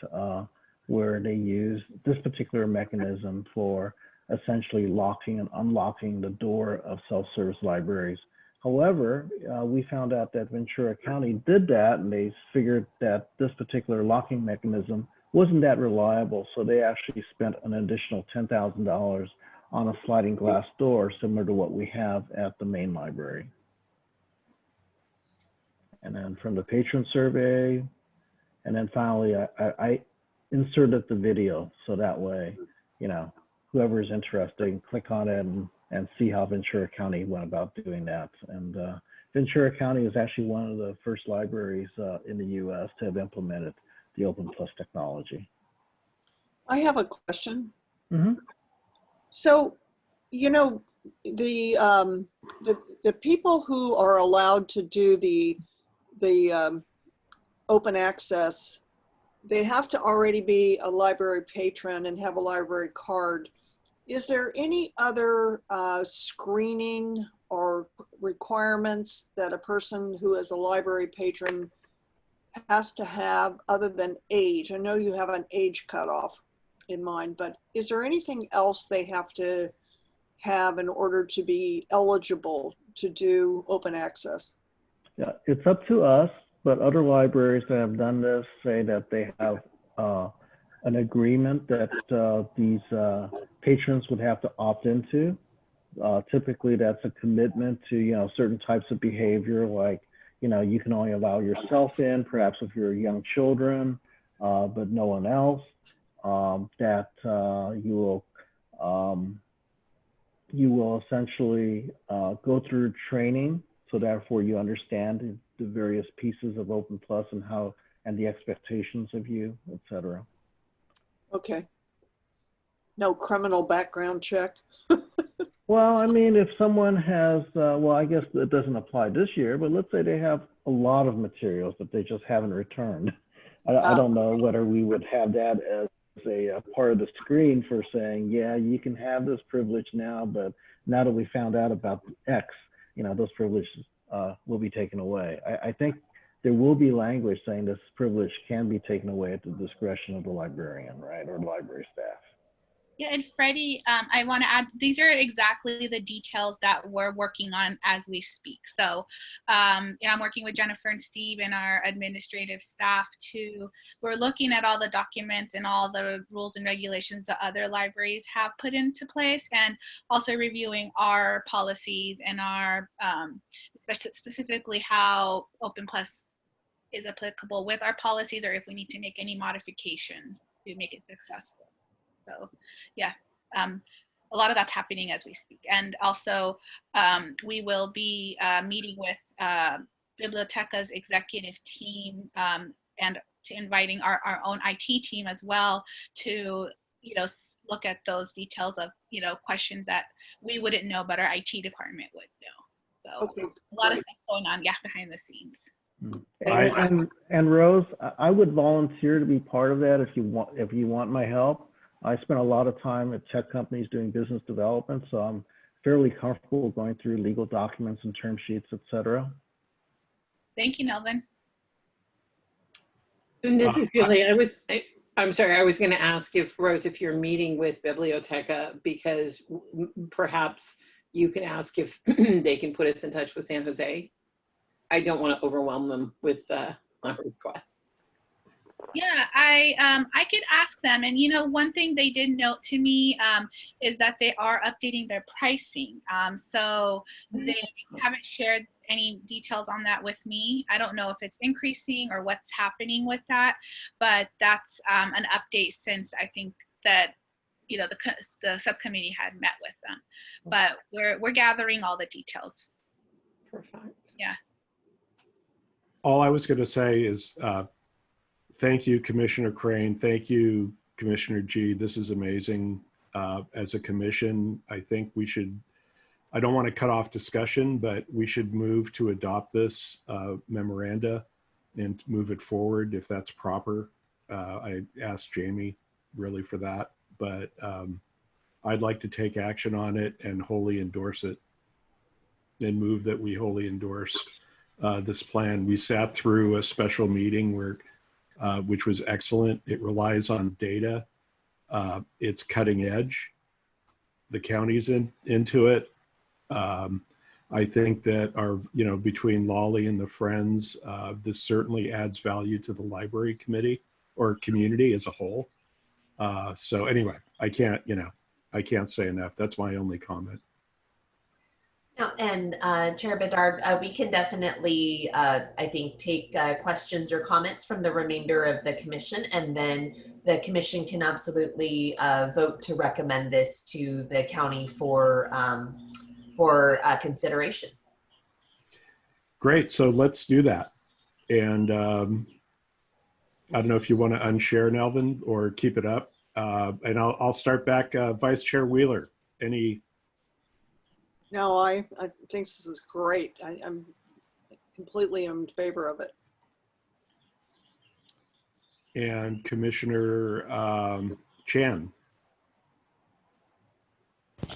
where they use this particular mechanism for essentially locking and unlocking the door of self-service libraries. However, we found out that Ventura County did that, and they figured that this particular locking mechanism wasn't that reliable, so they actually spent an additional $10,000 on a sliding glass door similar to what we have at the main library. And then from the patron survey, and then finally I inserted the video, so that way, you know, whoever is interested can click on it and see how Ventura County went about doing that. And Ventura County is actually one of the first libraries in the US to have implemented the Open Plus technology. I have a question. Mm-hmm. So, you know, the people who are allowed to do the open access, they have to already be a library patron and have a library card. Is there any other screening or requirements that a person who is a library patron has to have other than age? I know you have an age cutoff in mind, but is there anything else they have to have in order to be eligible to do open access? Yeah, it's up to us, but other libraries that have done this say that they have an agreement that these patrons would have to opt into. Typically, that's a commitment to certain types of behavior, like you can only allow yourself in, perhaps if you're young children, but no one else. That you will essentially go through training, so therefore you understand the various pieces of Open Plus and the expectations of you, etc. Okay. No criminal background check. Well, I mean, if someone has, well, I guess it doesn't apply this year, but let's say they have a lot of materials that they just haven't returned. I don't know whether we would have that as a part of the screen for saying, yeah, you can have this privilege now, but now that we found out about X, those privileges will be taken away. I think there will be language saying this privilege can be taken away at the discretion of the librarian, right, or the library staff. Yeah, and Freddie, I want to add, these are exactly the details that we're working on as we speak. So I'm working with Jennifer and Steve and our administrative staff we're looking at all the documents and all the rules and regulations that other libraries have put into place, and also reviewing our policies and our, specifically how Open Plus is applicable with our policies, or if we need to make any modifications to make it successful. So yeah, a lot of that's happening as we speak. And also we will be meeting with Biblioteca's executive team and to inviting our own IT team as well to, look at those details of, questions that we wouldn't know, but our IT department would know. So Okay, a lot of stuff going on, behind the scenes. And Rose, I would volunteer to be part of that if you want my help. I spent a lot of time at tech companies doing business development, so I'm fairly comfortable going through legal documents and term sheets, etc. Thank you, Melvin. This is Julie. I'm sorry, I was going to ask if, Rose, if you're meeting with Biblioteca, because perhaps you can ask if they can put us in touch with San Jose. I don't want to overwhelm them with my requests. Yeah, I could ask them. And, one thing they did note to me is that they are updating their pricing. So they haven't shared any details on that with me. I don't know if it's increasing or what's happening with that, but that's an update since I think that, the subcommittee had met with them. But we're gathering all the details. Perfect. Yeah. All I was going to say is thank you, Commissioner Crane. Thank you, Commissioner G. This is amazing. As a commission, I think we should, I don't want to cut off discussion, but we should move to adopt this memoranda and move it forward if that's proper. I asked Jamie really for that, but I'd like to take action on it and wholly endorse it and move that we wholly endorse this plan. We sat through a special meeting which was excellent. It relies on data. It's cutting edge. The county's into it. I think that between Lolly and the Friends, this certainly adds value to the library committee or community as a whole. So anyway, I can't say enough. That's my only comment. No, and Chair Bedard, we can definitely, I think, take questions or comments from the remainder of the commission, and then the commission can absolutely vote to recommend this to the county for consideration. Great, so let's do that. And I don't know if you want to unshare, Nelvin, or keep it up. And I'll start back, Vice Chair Wheeler. No, I think this is great. I'm completely in favor of it. And Commissioner Chan.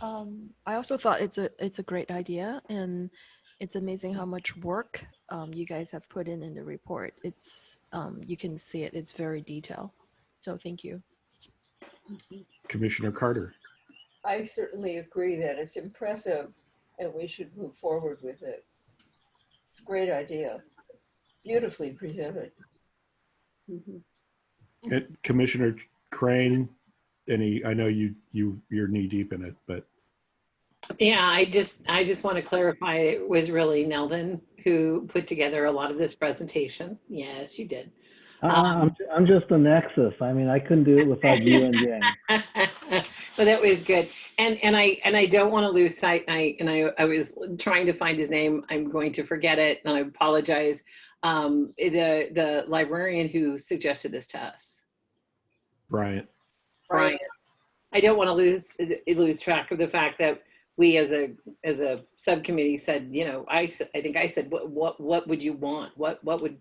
I also thought it's a great idea, and it's amazing how much work you guys have put in the report. It's you can see it. It's very detailed. So thank you. Commissioner Carter. I certainly agree that it's impressive and we should move forward with it. It's a great idea. Beautifully presented. Commissioner Crane, I know you're knee deep in it, but. Yeah, I just want to clarify, it was really Nelvin who put together a lot of this presentation. Yes, you did. I'm just a nexus. I mean, I couldn't do it without you and Jane. Well, that was good. And I don't want to lose sight. I was trying to find his name. I'm going to forget it, and I apologize. The librarian who suggested this to us. Brian. I don't want to lose track of the fact that we as a subcommittee said, you know, I think I said, what would you want? What would,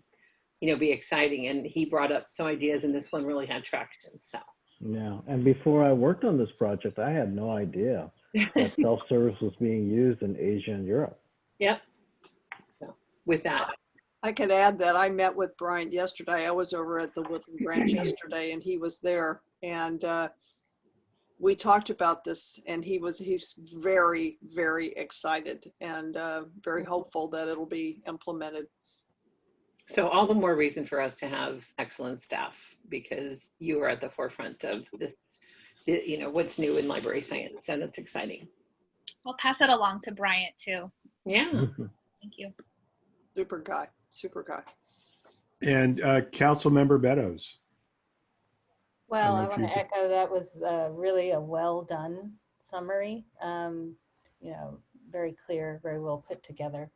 you know, be exciting? And he brought up some ideas, and this one really had traction. So. Yeah, and before I worked on this project, I had no idea that self-service was being used in Asia and Europe. Yep. So, with that. I can add that I met with Brian yesterday. I was over at the Woodland Branch yesterday, and he was there, and we talked about this, and he's very, very excited and very hopeful that it'll be implemented. So all the more reason for us to have excellent staff, because you are at the forefront of this, you know, what's new in library science, and it's exciting. We'll pass it along to Bryant too. Yeah. Thank you. Super guy. And Councilmember Beddoes. Well, I want to echo that was really a well done summary. You know, very clear, very well put together.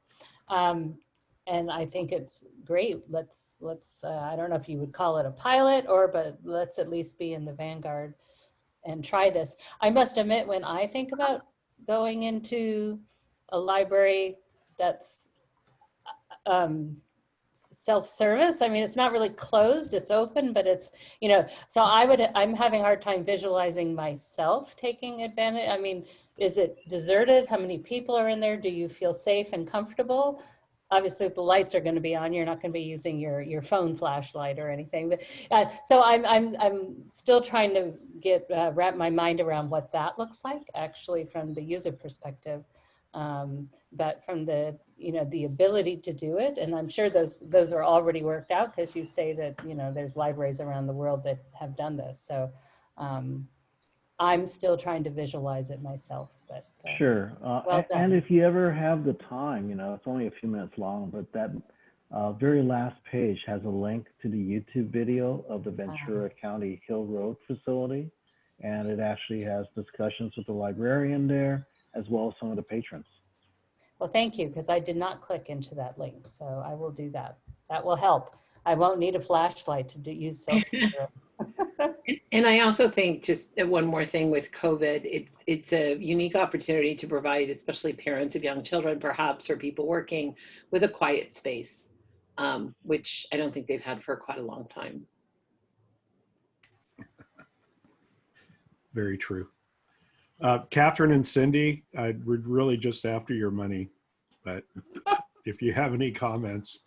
And I think it's great. Let's I don't know if you would call it a pilot but let's at least be in the vanguard and try this. I must admit, when I think about going into a library that's self-service, I mean, it's not really closed, it's open, but it's, you know, so I'm having a hard time visualizing myself taking advantage. I mean, is it deserted? How many people are in there? Do you feel safe and comfortable? Obviously, the lights are going to be on. You're not going to be using your phone flashlight or anything. But so I'm still trying to wrap my mind around what that looks like, actually, from the user perspective. But from the, you know, the ability to do it, and I'm sure those are already worked out, because you say that, you know, there's libraries around the world that have done this. So I'm still trying to visualize it myself. But sure. Well done. And if you ever have the time, you know, it's only a few minutes long, but that very last page has a link to the YouTube video of the Ventura County Hill Road facility, and it actually has discussions with the librarian there, as well as some of the patrons. Well, thank you, because I did not click into that link, so I will do that. That will help. I won't need a flashlight to use self-service. And I also think, just one more thing with COVID, it's a unique opportunity to provide, especially parents of young children, perhaps, or people working, with a quiet space, which I don't think they've had for quite a long time. Very true. Catherine and Cindy, we're really just after your money, but if you have any comments.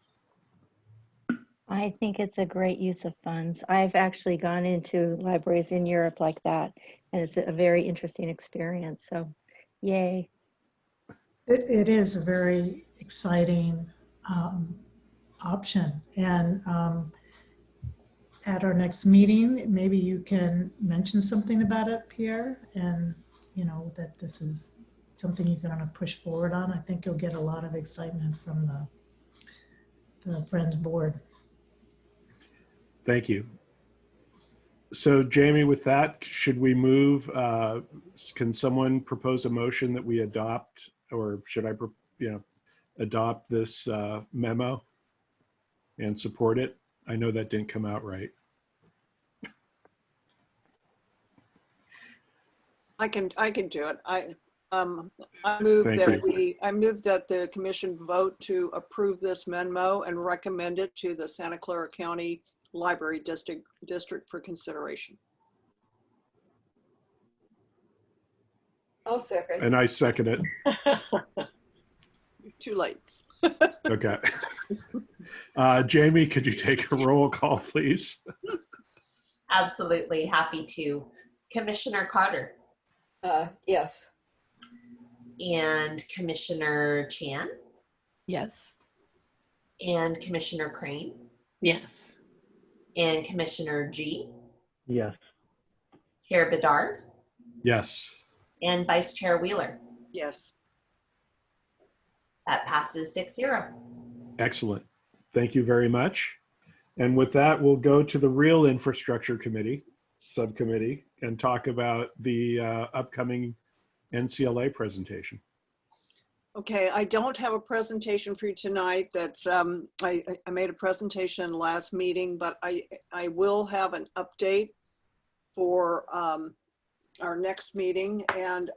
I think it's a great use of funds. I've actually gone into libraries in Europe like that, and it's a very interesting experience. So, yay. It is a very exciting option. And at our next meeting, maybe you can mention something about it, Pierre, and you know, that this is something you're going to push forward on. I think you'll get a lot of excitement from the Friends board. Thank you. So Jamie, with that, should we move, can someone propose a motion that we adopt, or should I, adopt this memo and support it? I know that didn't come out right. I can do it. I move that the commission vote to approve this memo and recommend it to the Santa Clara County Library District for consideration. I'll second. And I second it. Too late. Okay. Jamie, could you take a roll call, please? Absolutely, happy to. Commissioner Carter. Yes. And Commissioner Chan. Yes. And Commissioner Crane. Yes. And Commissioner G. Yes. Chair Bedard, Yes. and Vice Chair Wheeler. Yes. That passes 6-0. Excellent. Thank you very much. And with that, we'll go to the real Infrastructure Committee, Subcommittee, and talk about the upcoming NCLA presentation. Okay, I don't have a presentation for you tonight. That's I made a presentation last meeting, but I will have an update for our next meeting. And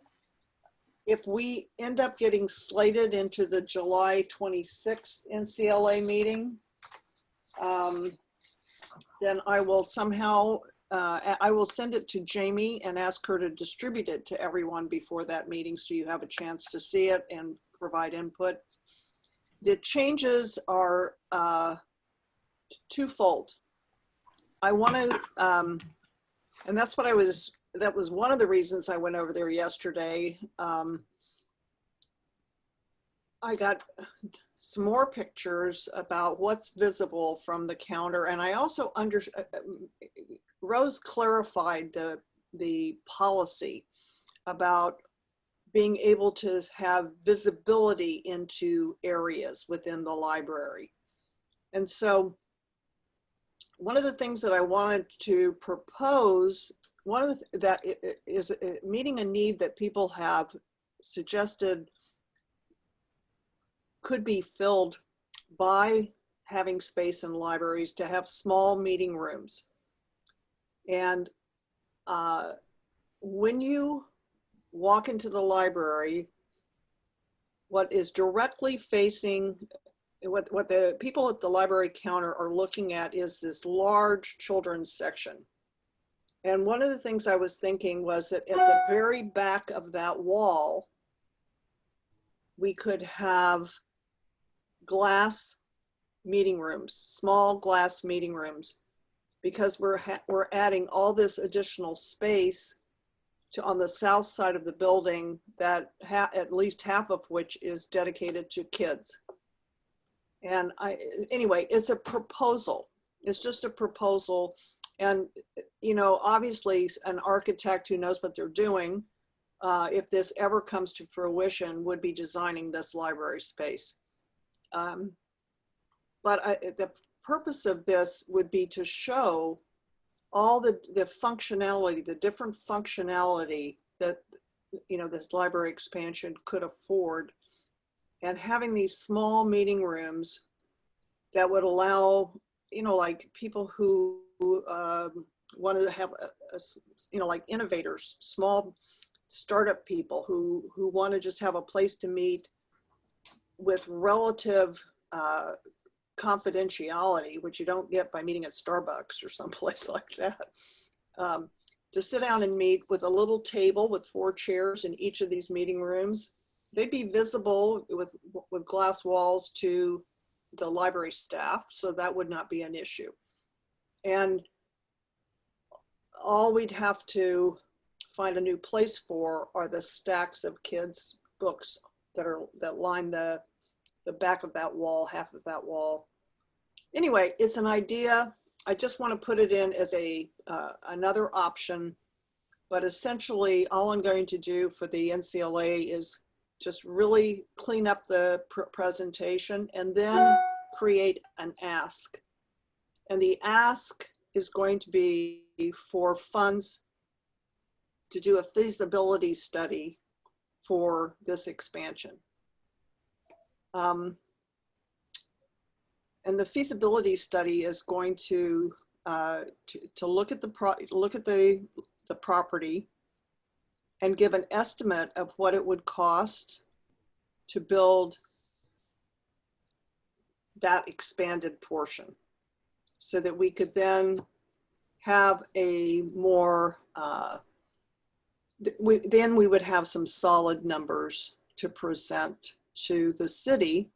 if we end up getting slated into the July 26th NCLA meeting, then I will somehow, I will send it to Jamie and ask her to distribute it to everyone before that meeting so you have a chance to see it and provide input. The changes are twofold. I want to, and that's what that was one of the reasons I went over there yesterday. I got some more pictures about what's visible from the counter. And I also Rose clarified the policy about being able to have visibility into areas within the library. And so one of the things that I wanted to propose, that is meeting a need that people have suggested could be filled by having space in libraries to have small meeting rooms. And when you walk into the library, what is directly facing, what the people at the library counter are looking at is this large children's section. And one of the things I was thinking was that at the very back of that wall, we could have glass meeting rooms, small glass meeting rooms, because we're adding all this additional space on the south side of the building that at least half of which is dedicated to kids. And anyway, it's a proposal. It's just a proposal. And, you know, obviously an architect who knows what they're doing, if this ever comes to fruition, would be designing this library space. But the purpose of this would be to show all the functionality, the different functionality that, you know, this library expansion could afford, and having these small meeting rooms that would allow, you know, like people who wanted to have, you know, like innovators, small startup people who want to just have a place to meet with relative confidentiality, which you don't get by meeting at Starbucks or someplace like that. To sit down and meet with a little table with 4 chairs in each of these meeting rooms. They'd be visible with glass walls to the library staff, so that would not be an issue. And all we'd have to find a new place for are the stacks of kids' books that line the back of that wall, half of that wall. Anyway, it's an idea. I just want to put it in as another option, but essentially all I'm going to do for the NCLA is just really clean up the presentation and then create an ask. And the ask is going to be for funds to do a feasibility study for this expansion. And the feasibility study is going to look at the property and give an estimate of what it would cost to build that expanded portion, so that we could then have a more, then we would have some solid numbers to present to the city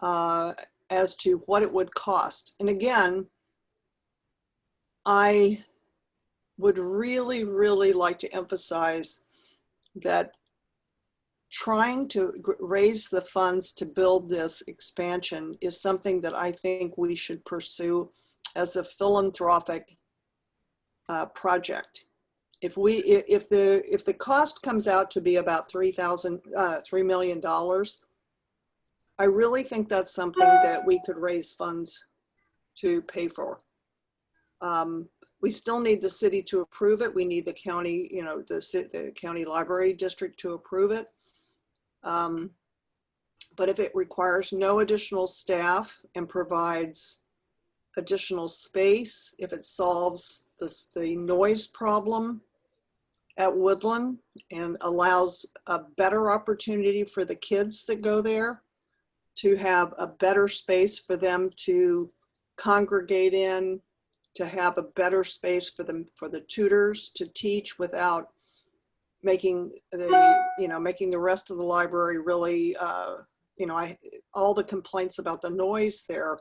as to what it would cost. And again, I would really, really like to emphasize that trying to raise the funds to build this expansion is something that I think we should pursue as a philanthropic project. if the cost comes out to be about $3 million, I really think that's something that we could raise funds to pay for. We still need the city to approve it. We need the county, you know, the county library district to approve it. But if it requires no additional staff and provides additional space, if it solves the noise problem at Woodland and allows a better opportunity for the kids that go there to have a better space for them to congregate in, to have a better space for the tutors to teach without making the rest of the library really, all the complaints about the noise there.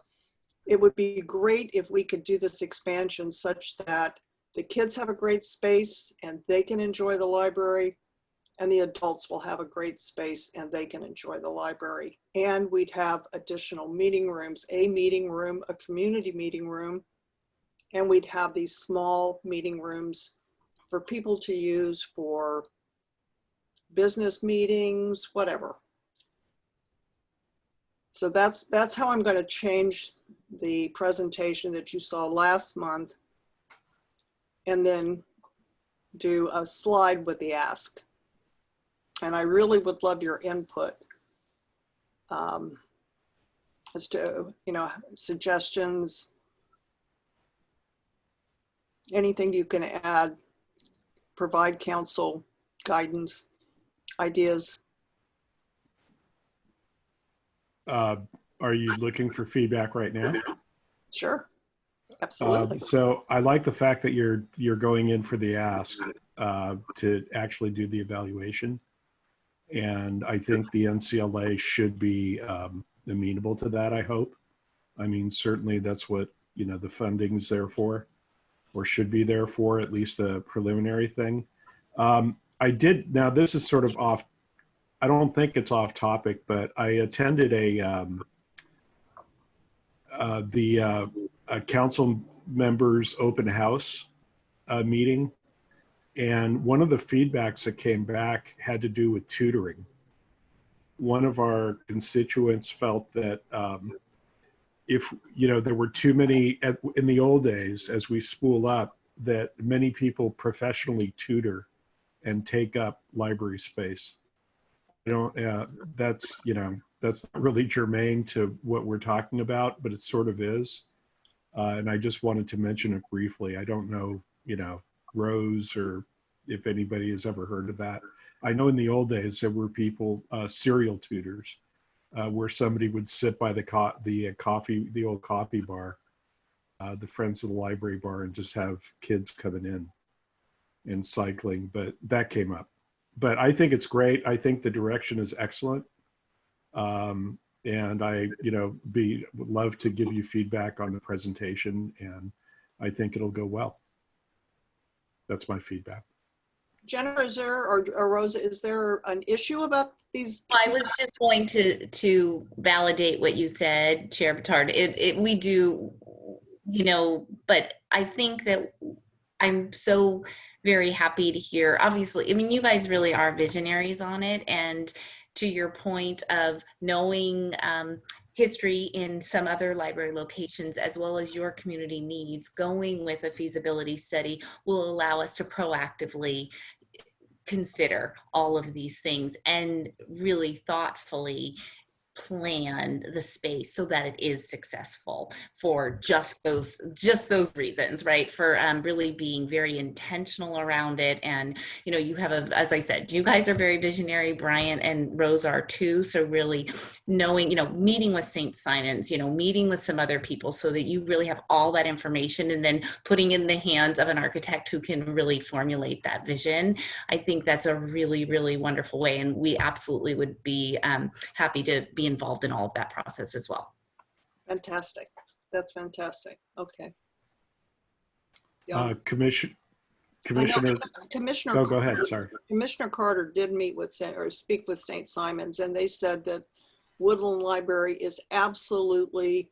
It would be great if we could do this expansion such that the kids have a great space and they can enjoy the library, and the adults will have a great space and they can enjoy the library. And we'd have additional meeting rooms, a meeting room, a community meeting room, and we'd have these small meeting rooms for people to use for business meetings, whatever. So that's how I'm going to change the presentation that you saw last month, and then do a slide with the ask. And I really would love your input as to, suggestions, anything you can add, provide counsel, guidance, ideas. Are you looking for feedback right now? Sure, absolutely. So I like the fact that you're going in for the ask to actually do the evaluation. And I think the NCLA should be amenable to that, I hope. I mean, certainly that's what, the funding's there for, or should be there for, at least a preliminary thing. Now this is sort of off, I don't think it's off topic, but I attended a council members open house meeting. And one of the feedbacks that came back had to do with tutoring. One of our constituents felt that if, there were too many, in the old days, as we spool up, that many people professionally tutor and take up library space. That's not really germane to what we're talking about, but it sort of is. And I just wanted to mention it briefly. I don't know, Rose, or if anybody has ever heard of that. I know in the old days there were people, serial tutors, where somebody would sit by the old coffee bar, the Friends of the Library bar, and just have kids coming in and cycling. But that came up. But I think it's great. I think the direction is excellent. And I, would love to give you feedback on the presentation, and I think it'll go well. That's my feedback. Jenna, is there, or Rosa, is there an issue about these? I was just going to validate what you said, Chair Batard. We do, but I think that I'm so very happy to hear. Obviously, I mean, you guys really are visionaries on it, and to your point of knowing history in some other library locations, as well as your community needs, going with a feasibility study will allow us to proactively consider all of these things and really thoughtfully plan the space so that it is successful for just those reasons, right? For really being very intentional around it. And you have as I said, you guys are very visionary. Brian and Rose are too. So really knowing, meeting with St. Simon's, meeting with some other people so that you really have all that information, and then putting in the hands of an architect who can really formulate that vision. I think that's a really, really wonderful way. And we absolutely would be happy to be involved in all of that process as well. Fantastic. That's fantastic. Okay. Commissioner. Oh, go ahead. Sorry. Commissioner Carter did speak with St. Simon's, and they said that Woodland Library is absolutely,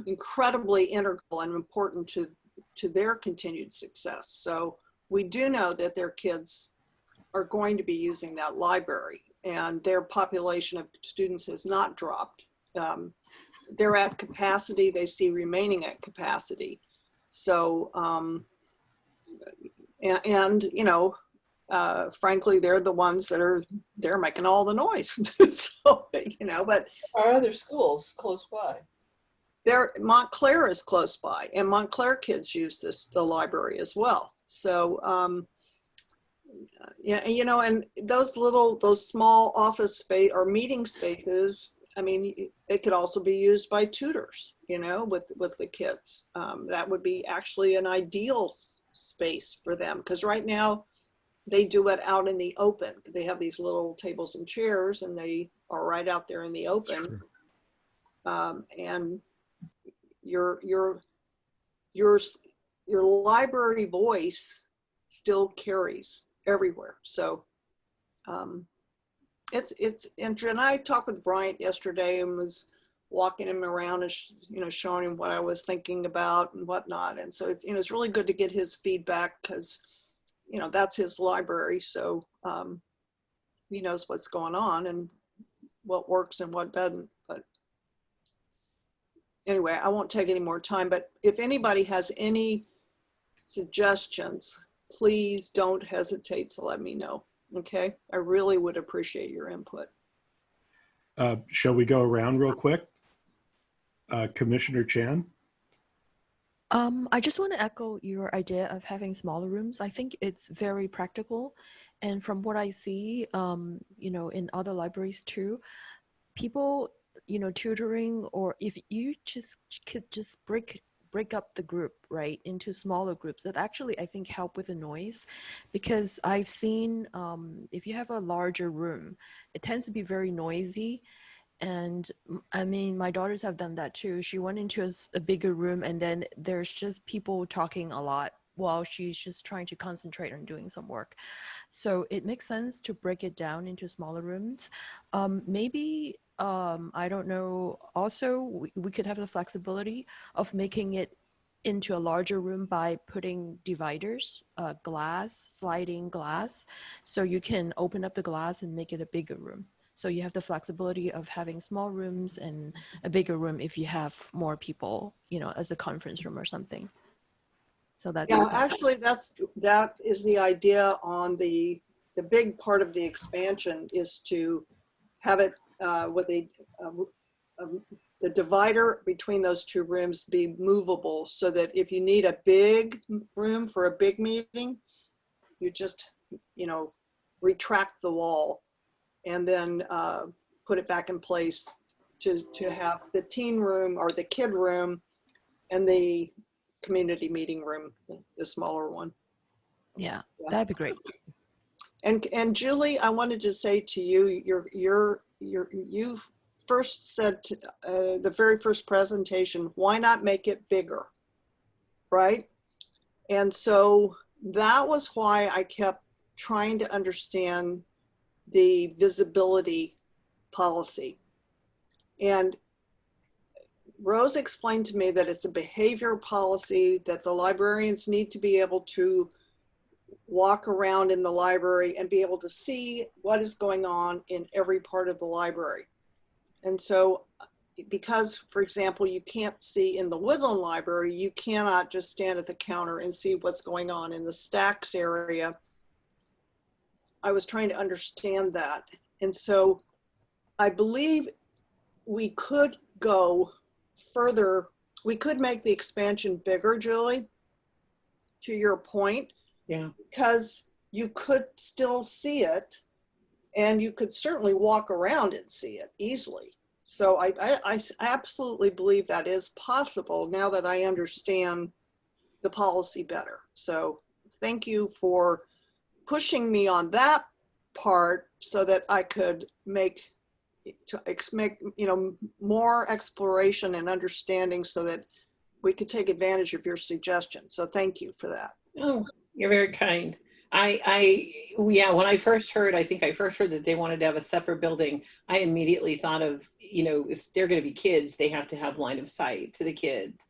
incredibly integral and important to to their continued success. So we do know that their kids are going to be using that library, and their population of students has not dropped. They're at capacity. They see remaining at capacity. So, frankly, they're the ones that they're making all the noise. So, but our other schools close by. Montclair is close by, and Montclair kids use the library as well. So, and those small office space or meeting spaces, I mean, they could also be used by tutors, with the kids. That would be actually an ideal space for them, because right now they do it out in the open. They have these little tables and chairs, and they are right out there in the open. And your library voice still carries everywhere. So and I talked with Bryant yesterday and was walking him around and showing him what I was thinking about and whatnot. And so it's really good to get his feedback, because that's his library. So he knows what's going on and what works and what doesn't. But anyway, I won't take any more time, but if anybody has any suggestions, please don't hesitate to let me know. Okay, I really would appreciate your input. Shall we go around real quick? Commissioner Chan? I just want to echo your idea of having smaller rooms. I think it's very practical. And from what I see, in other libraries too, people, tutoring, or if you could just break up the group, right, into smaller groups, that actually I think help with the noise, because I've seen if you have a larger room, it tends to be very noisy. And I mean, my daughters have done that too. She went into a bigger room, and then there's just people talking a lot while she's just trying to concentrate on doing some work. So it makes sense to break it down into smaller rooms. Maybe I don't know, also we could have the flexibility of making it into a larger room by putting dividers, sliding glass, so you can open up the glass and make it a bigger room. So you have the flexibility of having small rooms and a bigger room if you have more people, as a conference room or something. So that. Yeah, actually, that is the idea on the big part of the expansion, is to have it with the divider between those two rooms be movable, so that if you need a big room for a big meeting, you just, retract the wall and then put it back in place to have the teen room or the kid room and the community meeting room, the smaller one. Yeah, that'd be great. And Julie, I wanted to say to you, you first said the very first presentation, why not make it bigger, right? And so that was why I kept trying to understand the visibility policy. And Rose explained to me that it's a behavior policy, that the librarians need to be able to walk around in the library and be able to see what is going on in every part of the library. And so, because, for example, you can't see in the Woodland Library, you cannot just stand at the counter and see what's going on in the stacks area. I was trying to understand that. And so I believe we could go further. We could make the expansion bigger, Julie, to your point. Yeah. Because you could still see it, and you could certainly walk around and see it easily. So I absolutely believe that is possible now that I understand the policy better. So thank you for pushing me on that part so that I could make more exploration and understanding so that we could take advantage of your suggestion. So thank you for that. Oh, you're very kind. Yeah, when I first heard that they wanted to have a separate building, I immediately thought of, if they're going to be kids, they have to have line of sight to the kids.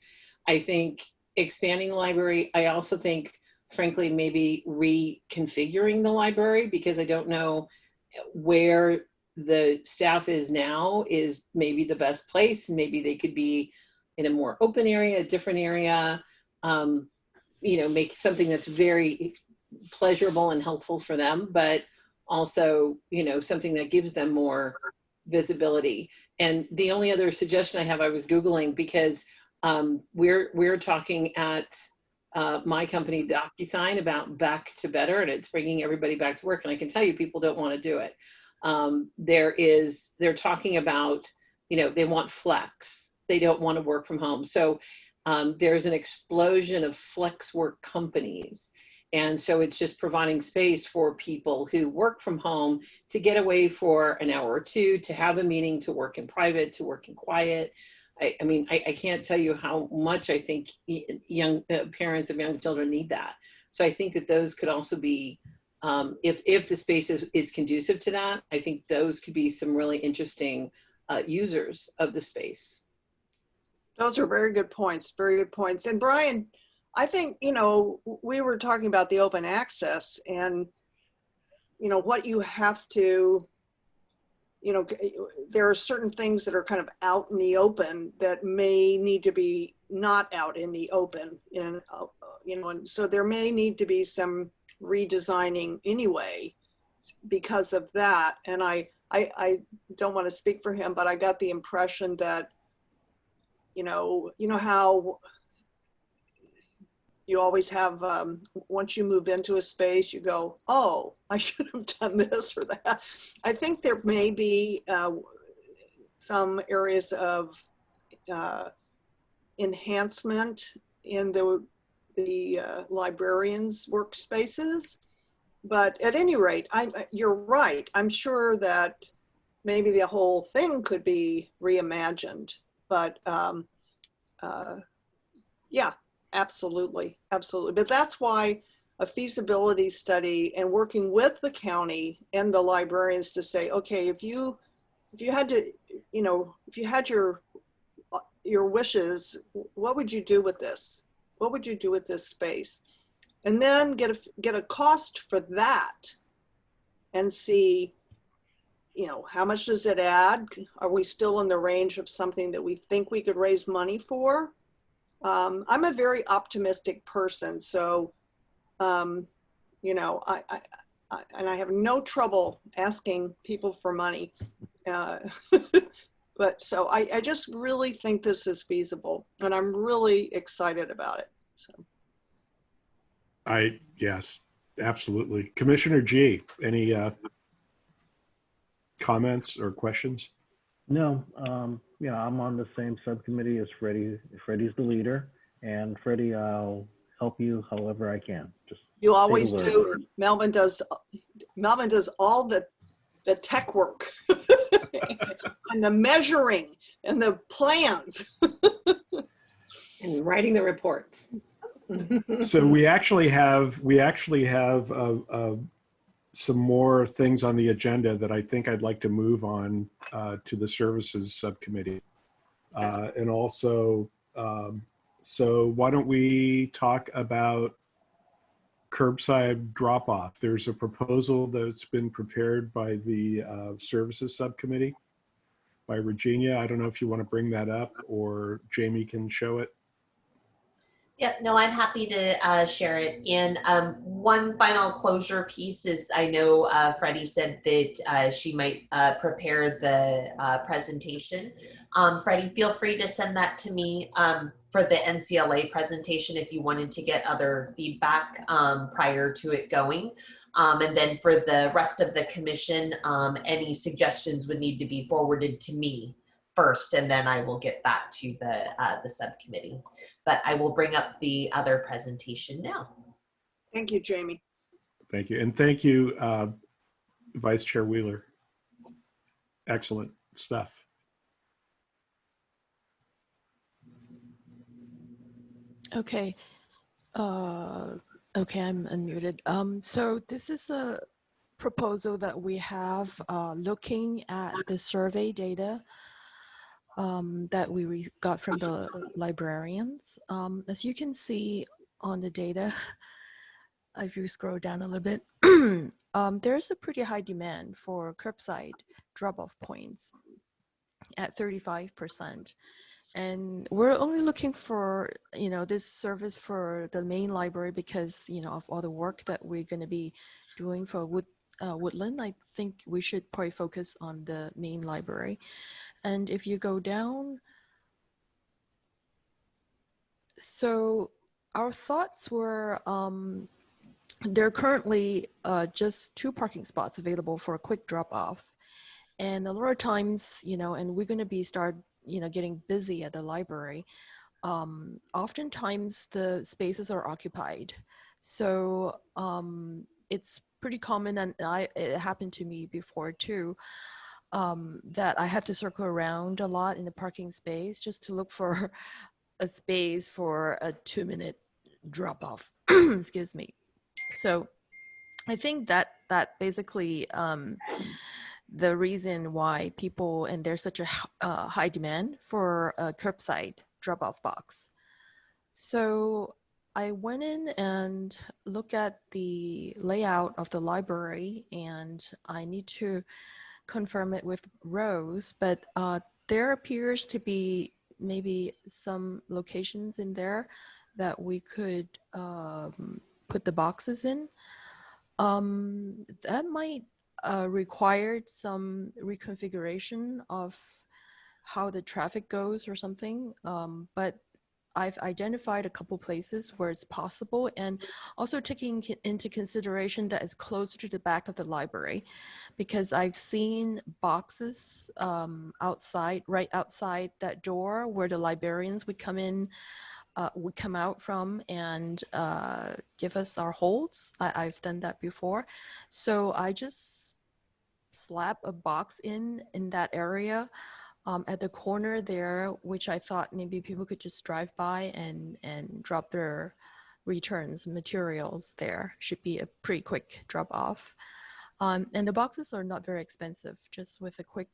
I think expanding the library. I also think, frankly, maybe reconfiguring the library, because I don't know where the staff is now is maybe the best place. Maybe they could be in a more open area, a different area, you know, make something that's very pleasurable and helpful for them, but also, you know, something that gives them more visibility. And the only other suggestion I have, I was Googling, because we're talking at my company DocuSign about back to better, and it's bringing everybody back to work. And I can tell you, people don't want to do it. They're talking about, you know, they want flex. They don't want to work from home. So there's an explosion of flex work companies. And so it's just providing space for people who work from home to get away for an hour or two, to have a meeting, to work in private, to work in quiet. I mean, I can't tell you how much I think young parents of young children need that. So I think that those could also be, if the space is conducive to that, I think those could be some really interesting users of the space. Those are very good points, very good points. And Brian, I think, you know, we were talking about the open access and, you know, what you have to, you know, there are certain things that are kind of out in the open that may need to be not out in the open, and, you know, and so there may need to be some redesigning anyway because of that. And I don't want to speak for him, but I got the impression that, you know how you always have, once you move into a space, you go, oh, I should have done this or that. I think there may be some areas of enhancement in the librarians' workspaces. But at any rate, you're right. I'm sure that maybe the whole thing could be reimagined. But yeah. Absolutely, absolutely. But that's why a feasibility study and working with the county and the librarians to say, okay, if you had to, you know, if you had your wishes, what would you do with this? What would you do with this space? And then get a cost for that and see, you know, how much does it add? Are we still in the range of something that we think we could raise money for? I'm a very optimistic person, so, you know, and I have no trouble asking people for money. But so I just really think this is feasible, and I'm really excited about it. So. Yes, absolutely. Commissioner G, any comments or questions? No, yeah, I'm on the same subcommittee as Freddie. Freddie's the leader, and Freddie, I'll help you however I can. Just you always do. Melvin does all the tech work and the measuring and the plans and writing the reports. So we actually have some more things on the agenda that I think I'd like to move on to the services subcommittee. And also, so why don't we talk about curbside drop-off? There's a proposal that's been prepared by the services subcommittee by Regina. I don't know if you want to bring that up or Jamie can show it. Yeah, no, I'm happy to share it. And one final closure piece is, I know Freddie said that she might prepare the presentation. Freddie, feel free to send that to me for the NCLA presentation if you wanted to get other feedback prior to it going. And then for the rest of the commission, any suggestions would need to be forwarded to me first, and then I will get that to the subcommittee. But I will bring up the other presentation now. Thank you, Jamie. Thank you. And thank you, Vice Chair Wheeler. Excellent stuff. Okay. Okay, I'm unmuted. So this is a proposal that we have looking at the survey data that we got from the librarians. As you can see on the data, if you scroll down a little bit, there's a pretty high demand for curbside drop-off points at 35%. And we're only looking for, this service for the main library because, of all the work that we're going to be doing for Woodland. I think we should probably focus on the main library. And if you go down, so our thoughts were, there are currently just 2 parking spots available for a quick drop off. And a lot of times, and we're going to be getting busy at the library. Oftentimes the spaces are occupied. So it's pretty common, and it happened to me before too, that I have to circle around a lot in the parking space just to look for a space for a 2-minute drop off. Excuse me. So I think that basically the reason why people, and there's such a high demand for a curbside drop-off box. So I went in and looked at the layout of the library, and I need to confirm it with Rose, but there appears to be maybe some locations in there that we could put the boxes in. That might require some reconfiguration of how the traffic goes or something, but I've identified a couple places where it's possible, and also taking into consideration that it's closer to the back of the library, because I've seen boxes right outside that door where the librarians would come in, would come out from and give us our holds. I've done that before. So I just slap a box in that area at the corner there, which I thought maybe people could just drive by and drop their returns materials there. Should be a pretty quick drop off. And the boxes are not very expensive. Just with a quick,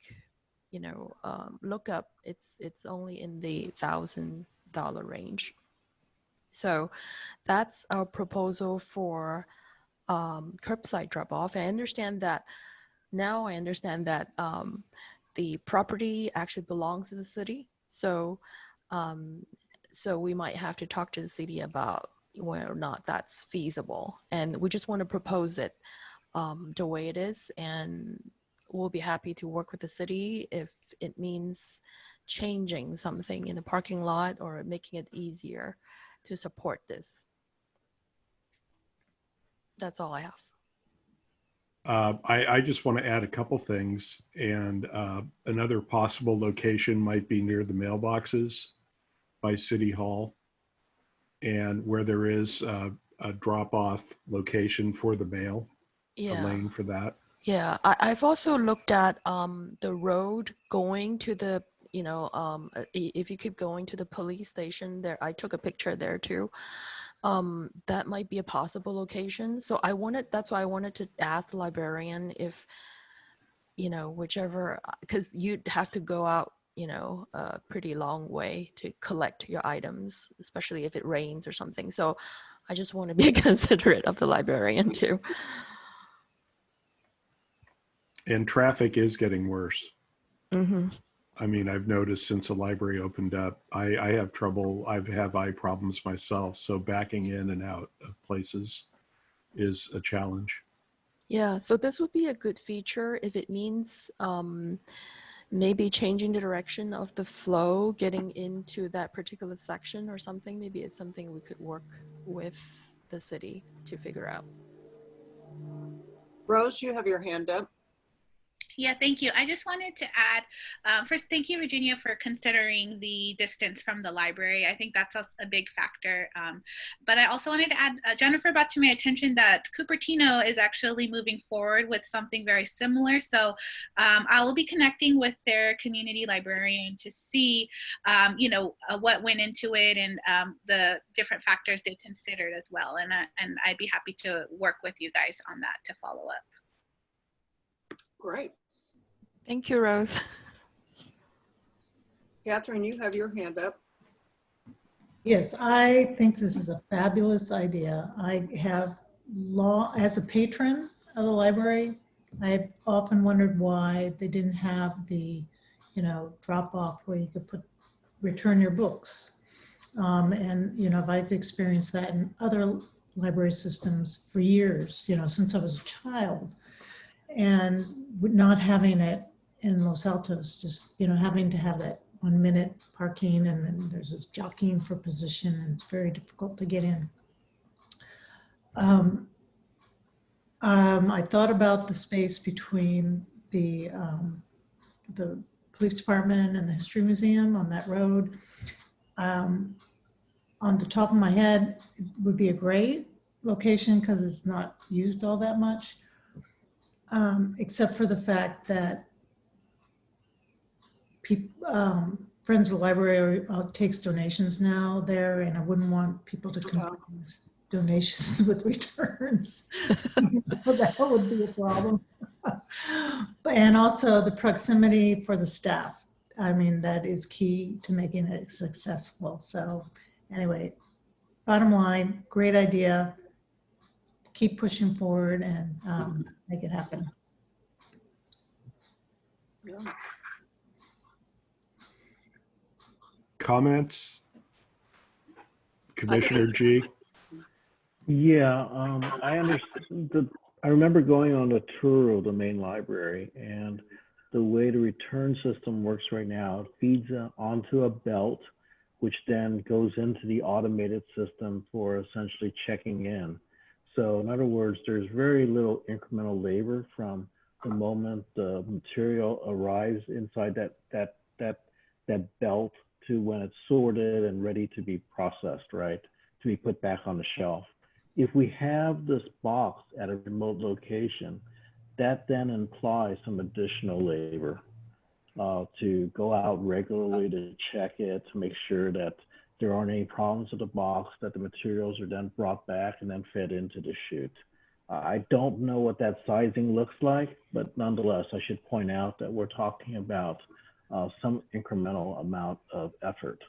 lookup, it's only in the $1,000 range. So that's our proposal for curbside drop off. I understand that the property actually belongs to the city. So so we might have to talk to the city about whether or not that's feasible. And we just want to propose it the way it is. And we'll be happy to work with the city if it means changing something in the parking lot or making it easier to support this. That's all I have. I just want to add a couple things, and another possible location might be near the mailboxes by City Hall, and where there is a drop-off location for the mail, a lane for that. Yeah, I've also looked at the road going to the, if you keep going to the police station there, I took a picture there too. That might be a possible location. So that's why I wanted to ask the librarian if, whichever, because you'd have to go out, a pretty long way to collect your items, especially if it rains or something. So I just want to be considerate of the librarian too. And traffic is getting worse. Mm-hmm. I mean, I've noticed since the library opened up, I have trouble. I have eye problems myself. So backing in and out of places is a challenge. Yeah, so this would be a good feature if it means maybe changing the direction of the flow, getting into that particular section or something. Maybe it's something we could work with the city to figure out. Rose, you have your hand up. Yeah, thank you. I just wanted to add, first, thank you, Virginia, for considering the distance from the library. I think that's a big factor. But I also wanted to add, Jennifer brought to my attention that Cupertino is actually moving forward with something very similar. So I will be connecting with their community librarian to see, what went into it and the different factors they considered as well. And I'd be happy to work with you guys on that to follow up. Great. Thank you, Rose. Catherine, you have your hand up. Yes, I think this is a fabulous idea. I have as a patron of the library, I've often wondered why they didn't have the, drop off where you could return your books. And I've experienced that in other library systems for years, since I was a child. And not having it in Los Altos, just, having to have that 1 minute parking, and then there's this jockeying for position, and it's very difficult to get in. I thought about the space between the police department and the history museum on that road. On the top of my head, it would be a great location because it's not used all that much, except for the fact that Friends of the Library takes donations now there, and I wouldn't want people to confuse donations with returns. That would be a problem. And also the proximity for the staff. I mean, that is key to making it successful. So anyway, bottom line, great idea. Keep pushing forward and make it happen. Yeah. Comments? Commissioner G? Yeah, I understand. I remember going on a tour of the main library, and the way the return system works right now, it feeds onto a belt, which then goes into the automated system for essentially checking in. So in other words, there's very little incremental labor from the moment the material arrives inside that belt to when it's sorted and ready to be processed, right? To be put back on the shelf. If we have this box at a remote location, that then implies some additional labor to go out regularly to check it, to make sure that there aren't any problems with the box, that the materials are then brought back and then fed into the chute. I don't know what that sizing looks like, but nonetheless, I should point out that we're talking about some incremental amount of effort.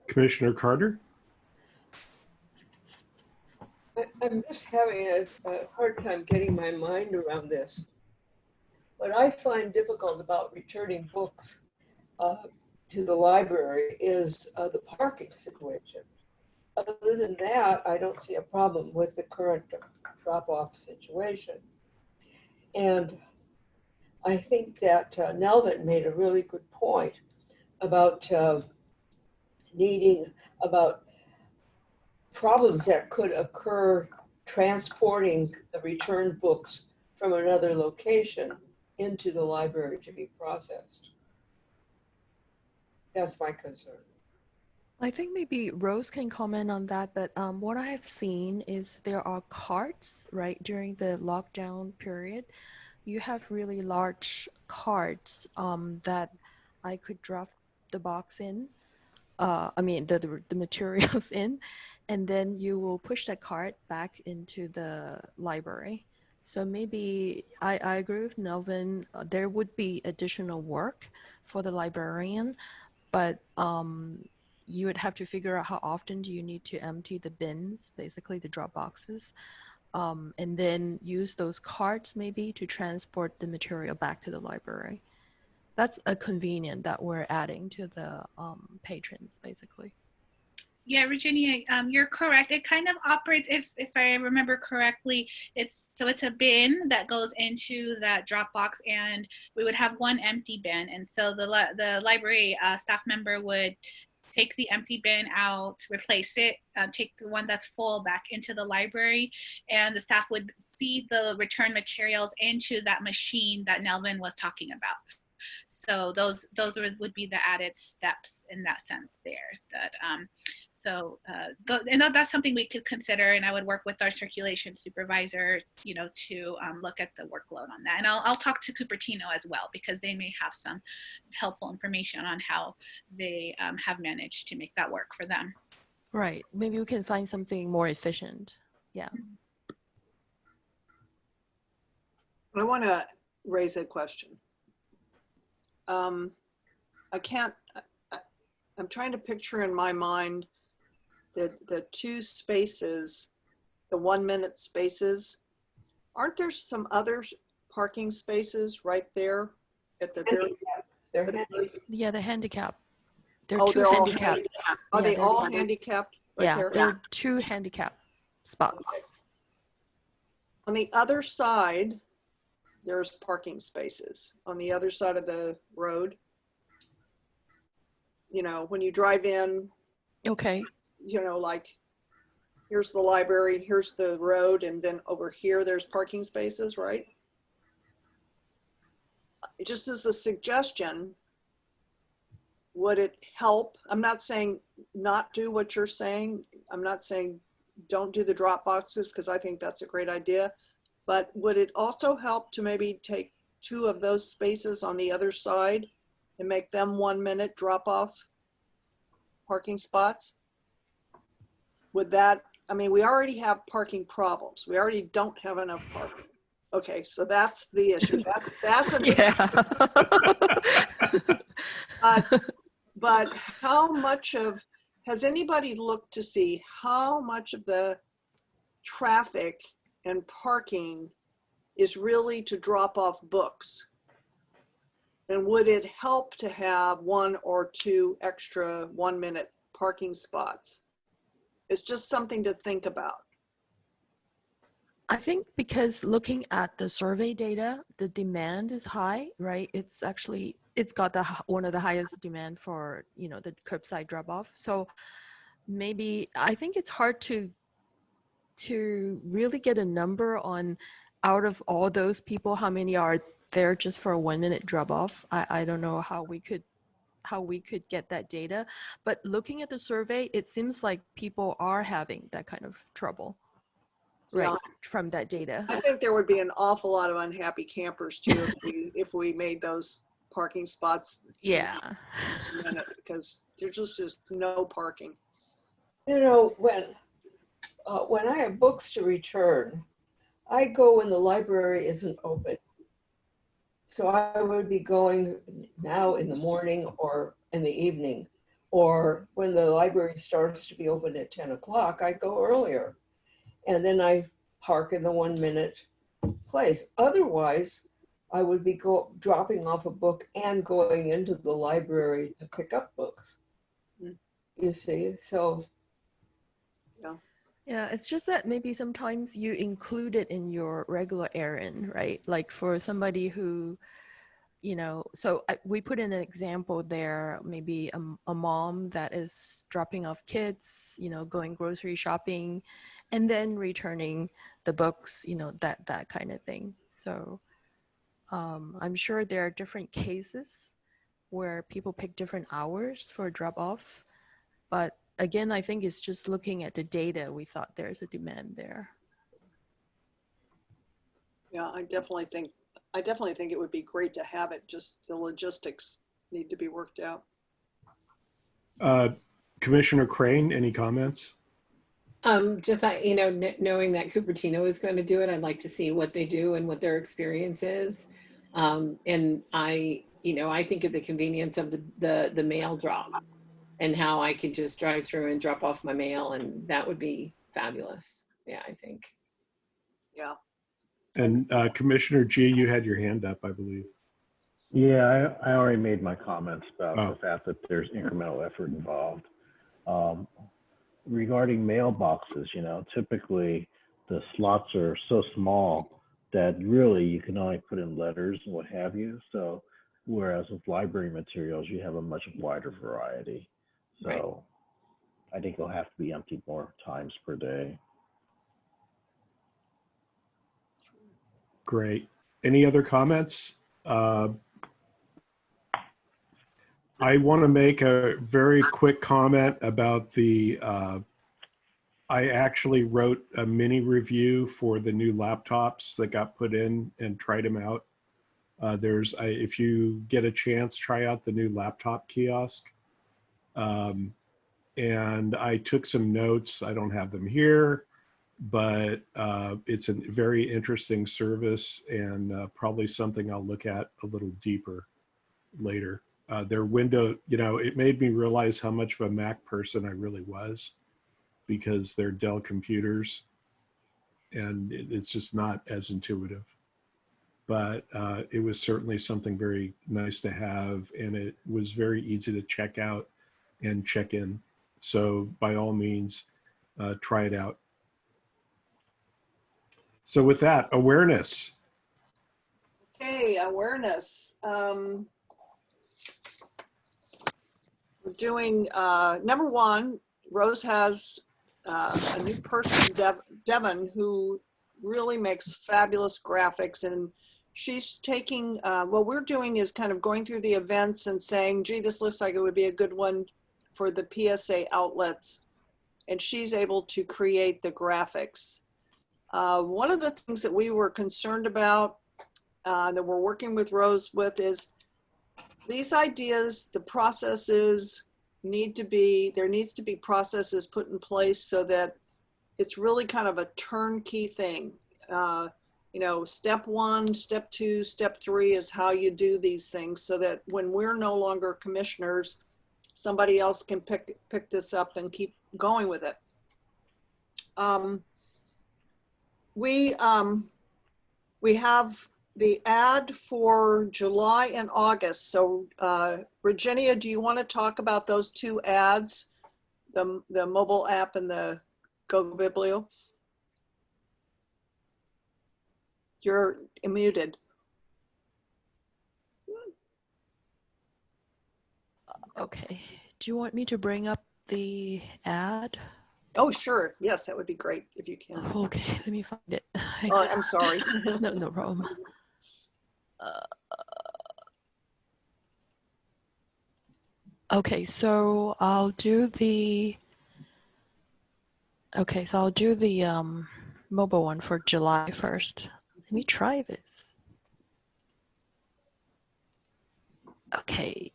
Commissioner Carter? I'm just having a hard time getting my mind around this. What I find difficult about returning books to the library is the parking situation. Other than that, I don't see a problem with the current drop-off situation. And I think that Nelvin made a really good point about about problems that could occur transporting the returned books from another location into the library to be processed. That's my concern. I think maybe Rose can comment on that, but what I have seen is there are carts, right, during the lockdown period. You have really large carts that I could drop the box in, I mean the materials in, and then you will push that cart back into the library. So maybe I agree with Nelvin, there would be additional work for the librarian, but you would have to figure out how often do you need to empty the bins, basically the drop boxes, and then use those carts maybe to transport the material back to the library. That's a convenience that we're adding to the patrons, basically. Yeah, Virginia, you're correct. It kind of operates, if I remember correctly, it's a bin that goes into that drop box, and we would have one empty bin. And so the library staff member would take the empty bin out, replace it, take the one that's full back into the library, and the staff would feed the return materials into that machine that Nelvin was talking about. So those would be the added steps in that sense there. That and that's something we could consider, and I would work with our circulation supervisor, to look at the workload on that. And I'll talk to Cupertino as well, because they may have some helpful information on how they have managed to make that work for them. Right. Maybe we can find something more efficient. Yeah. I want to raise a question. I'm trying to picture in my mind the two spaces, the 1 minute spaces. Aren't there some other parking spaces right there at the very? Yeah, the handicap. There are Oh, two they're all handicap. handicapped. Are Yeah, they there's- all handicapped right Yeah, there? there are two handicap spots. On the other side, there's parking spaces on the other side of the road. You know, when you drive in, Okay. you know, like here's the library, here's the road, and then over here, there's parking spaces, right? Just as a suggestion, would it help? I'm not saying not do what you're saying. I'm not saying don't do the drop boxes because I think that's a great idea. But would it also help to maybe take two of those spaces on the other side and make them 1 minute drop off parking spots? Would that, I mean, we already have parking problems. We already don't have enough parking. Okay, so that's the issue. That's an but how much of, has anybody looked to see how much of the traffic and parking is really to drop off books? And would it help to have one or two extra 1 minute parking spots? It's just something to think about. I think because looking at the survey data, the demand is high, right? It's actually, it's got one of the highest demand for, you know, the curbside drop off. So maybe, I think it's hard to really get a number on out of all those people, how many are there just for a 1 minute drop off. I don't know how we could get that data, but looking at the survey, it seems like people are having that kind of trouble. Right, Yeah. from that data. I think there would be an awful lot of unhappy campers too if we made those parking spots. Yeah. Because there just is no parking. You know, when I have books to return, I go when the library isn't open. So I would be going now in the morning or in the evening, or when the library starts to be open at 10 o'clock, I go earlier. And then I park in the 1 minute place. Otherwise, I would be dropping off a book and going into the library to pick up books. You see, so. Yeah, it's just that maybe sometimes you include it in your regular errand, right? Like for somebody who, you know, so we put in an example there, maybe a mom that is dropping off kids, you know, going grocery shopping, and then returning the books, you know, that kind of thing. So I'm sure there are different cases where people pick different hours for drop off, but again, I think it's just looking at the data, we thought there's a demand there. Yeah, I definitely think it would be great to have it. Just the logistics need to be worked out. Commissioner Crane, any comments? Just, you know, knowing that Cupertino is going to do it, I'd like to see what they do and what their experience is. And I, you know, I think of the convenience of the mail drop and how I could just drive through and drop off my mail, and that would be fabulous. Yeah, I think. Yeah. And Commissioner G, you had your hand up, I believe. Yeah, I already made my comments about the fact that there's incremental effort involved. Regarding mailboxes, you know, typically the slots are so small that really you can only put in letters and what have you. So whereas with library materials, you have a much wider variety. So right. I think it'll have to be emptied more times per day. Great. Any other comments? I want to make a very quick comment about the, I actually wrote a mini review for the new laptops that got put in and tried them out. If you get a chance, try out the new laptop kiosk. And I took some notes. I don't have them here, but it's a very interesting service and probably something I'll look at a little deeper later. Their window, it made me realize how much of a Mac person I really was, because they're Dell computers and it's just not as intuitive. But it was certainly something very nice to have, and it was very easy to check out and check in. So by all means, try it out. So with that, awareness. Okay, awareness. We're doing, number one, Rose has a new person, Devin, who really makes fabulous graphics, and she's taking, what we're doing is kind of going through the events and saying, gee, this looks like it would be a good one for the PSA outlets, and she's able to create the graphics. One of the things that we were concerned about, that we're working with Rose with, is these ideas, the processes there needs to be processes put in place so that it's really kind of a turnkey thing. Step one, step two, step three is how you do these things, so that when we're no longer commissioners, somebody else can pick this up and keep going with it. We have the ad for July and August. So Virginia, do you want to talk about those two ads, the mobile app and the GoBiblio? You're muted. Okay. Do you want me to bring up the ad? Oh, sure. Yes, that would be great if you can. Okay, let me find it. Oh, I'm sorry. No problem. Okay, so I'll do the mobile one for July 1st. Let me try this. Okay,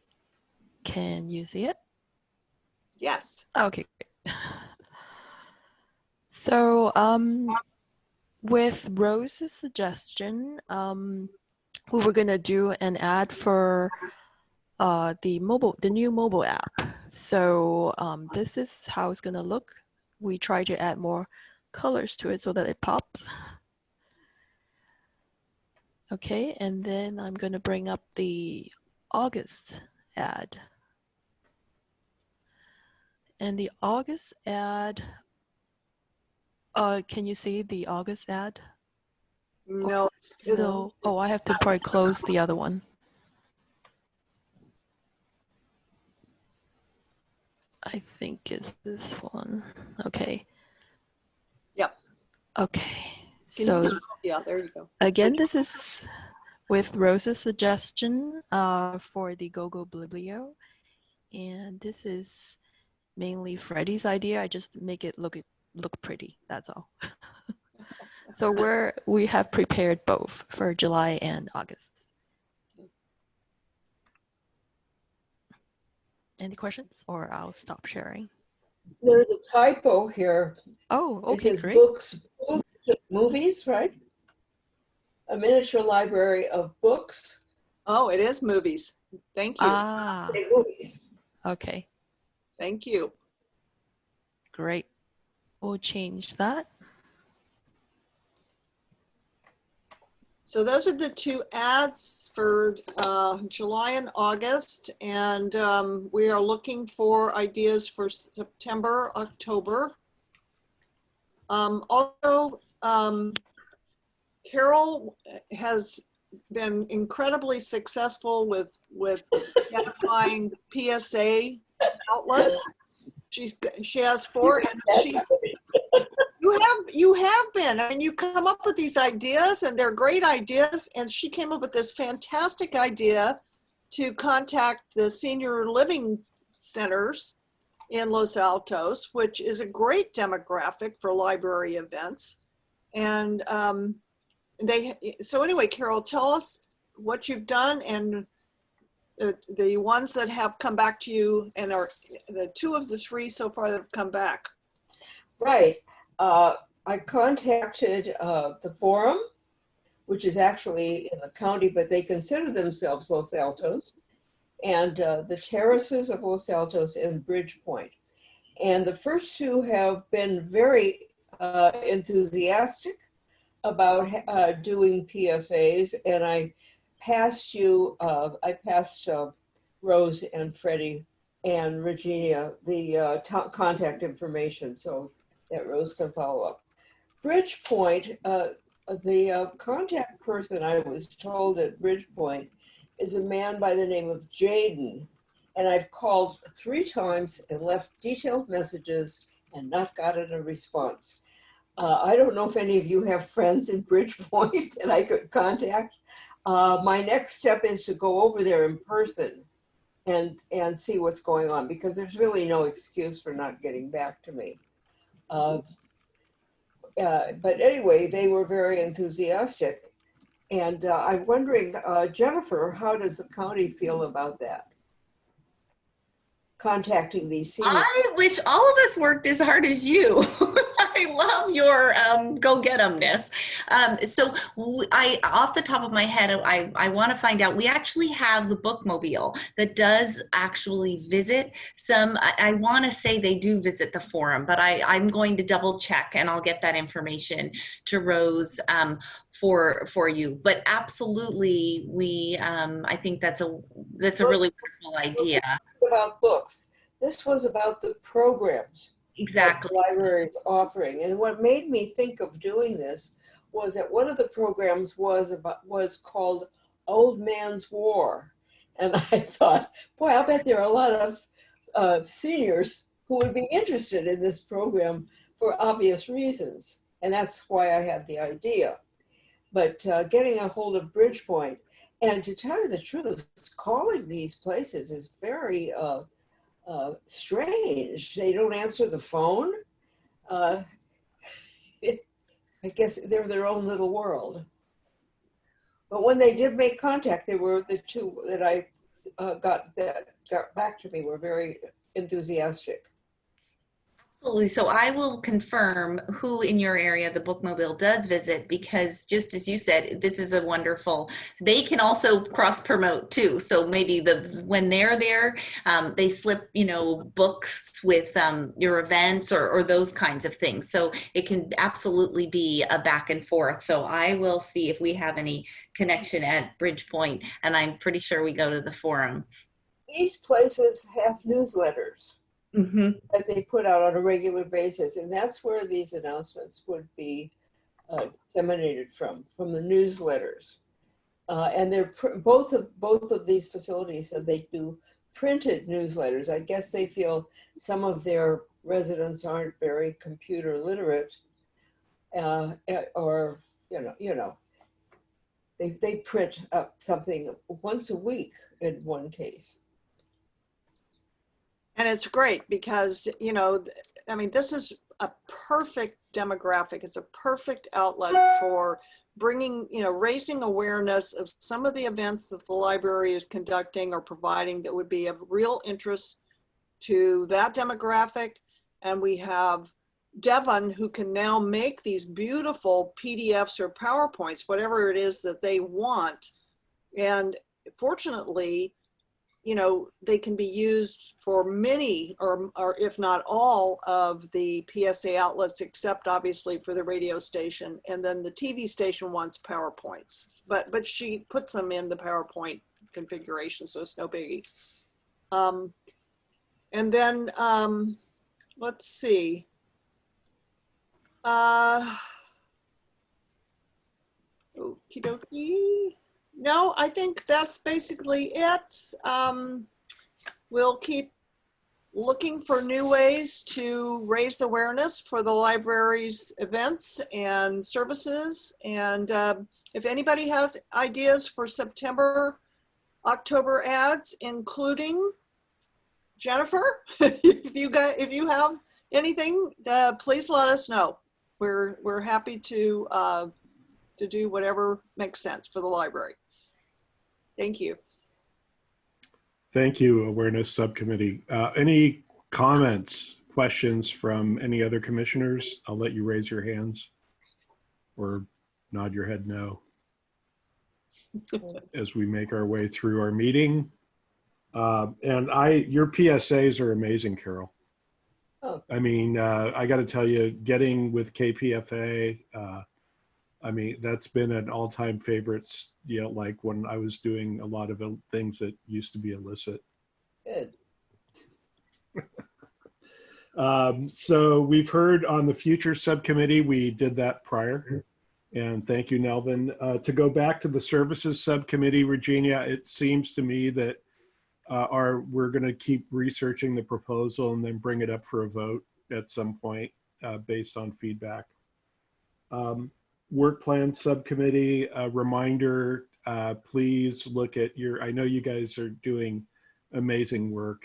can you see it? Yes. Okay, great. So with Rose's suggestion, we were gonna do an ad for the new mobile app. So this is how it's gonna look. We try to add more colors to it so that it pops. Okay, and then I'm gonna bring up the August ad. And the August ad, can you see the August ad? No. No. Oh, I have to probably close the other one. I think it's this one. Okay. Yep. Okay. So yeah, there you go. again, this is with Rose's suggestion for the GoBiblio, and this is mainly Freddie's idea. I just make it look pretty. That's all. So we have prepared both for July and August. Any questions, or I'll stop sharing? There's a typo here. Oh, okay, it says great. Books, movies, right? A miniature library of books. Oh, it is movies. Thank you. Ah, Movies. okay, Thank you. great. We'll change that. So those are the two ads for July and August, and we are looking for ideas for September, October. Also, Carol has been incredibly successful with identifying PSA outlets. She has 4, and you have been. I mean, you come up with these ideas, and they're great ideas. And she came up with this fantastic idea to contact the senior living centers in Los Altos, which is a great demographic for library events. And so anyway, Carol, tell us what you've done and the ones that have come back to you, and are the 2 of the 3 so far that have come back. Right. I contacted the forum, which is actually in the county, but they consider themselves Los Altos, and the terraces of Los Altos and Bridgepoint. And the first two have been very enthusiastic about doing PSAs. And I passed Rose and Freddie and Regina the contact information so that Rose can follow up. Bridgepoint, the contact person I was told at Bridgepoint is a man by the name of Jaden. And I've called 3 times and left detailed messages and not gotten a response. I don't know if any of you have friends in Bridgepoint that I could contact. My next step is to go over there in person and see what's going on, because there's really no excuse for not getting back to me. But anyway, they were very enthusiastic. And I'm wondering, Jennifer, how does the county feel about that? Contacting these seniors. I wish all of us worked as hard as you. I love your go get 'emness. So off the top of my head, I want to find out. We actually have the bookmobile that does actually visit some. I want to say they do visit the forum, but I'm going to double check and I'll get that information to Rose for you. But absolutely, we I think that's a really wonderful idea. About books. This was about the programs. Exactly. The library is offering. And what made me think of doing this was that one of the programs was called Old Man's War. And I thought, boy, I bet there are a lot of seniors who would be interested in this program for obvious reasons. And that's why I had the idea. But getting a hold of Bridgepoint, and to tell you the truth, calling these places is very strange. They don't answer the phone. I guess they're their own little world. But when they did make contact, they were the 2 that I got back to me were very enthusiastic. Absolutely. So I will confirm who in your area the bookmobile does visit, because just as you said, this is a wonderful, they can also cross promote too. So maybe when they're there, they slip, books with your events or those kinds of things. So it can absolutely be a back and forth. So I will see if we have any connection at Bridgepoint, and I'm pretty sure we go to the forum. These places have newsletters. Mm-hmm. That they put out on a regular basis, and that's where these announcements would be disseminated from the newsletters. And they're both of these facilities said they do printed newsletters. I guess they feel some of their residents aren't very computer literate, or they print up something once a week in one case. And it's great because, this is a perfect demographic. It's a perfect outlet for bringing, raising awareness of some of the events that the library is conducting or providing that would be of real interest to that demographic. And we have Devon, who can now make these beautiful PDFs or PowerPoints, whatever it is that they want. And fortunately, they can be used for many or if not all of the PSA outlets, except obviously for the radio station. And then the TV station wants PowerPoints, but she puts them in the PowerPoint configuration, so it's no biggie. And then let's see. Okie dokie. No, I think that's basically it. We'll keep looking for new ways to raise awareness for the library's events and services. And if anybody has ideas for September, October ads, including Jennifer, if you have anything, please let us know. We're happy to do whatever makes sense for the library. Thank you. Thank you, Awareness Subcommittee. Any comments questions from any other commissioners, I'll let you raise your hands or nod your head no as we make our way through our meeting. And your PSAs are amazing, Carol. Oh. I mean, I got to tell you, getting with KPFA, I mean, that's been an all-time favorites, you know, like when I was doing a lot of things that used to be illicit. Good. So we've heard on the future subcommittee, we did that prior. And thank you, Nelvin. To go back to the services subcommittee, Regina, it seems to me that we're going to keep researching the proposal and then bring it up for a vote at some point based on feedback. Work plan subcommittee, reminder, please look at I know you guys are doing amazing work,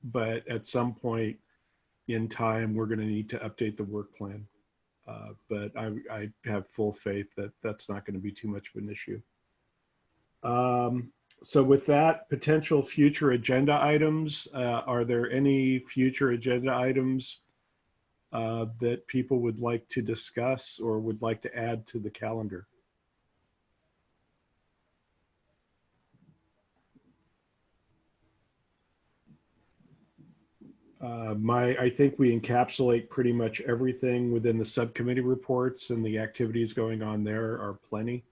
but at some point in time, we're going to need to update the work plan. But I have full faith that that's not going to be too much of an issue. So with that, potential future agenda items, are there any future agenda items that people would like to discuss or would like to add to the calendar? I think we encapsulate pretty much everything within the subcommittee reports, and the activities going on there are plenty.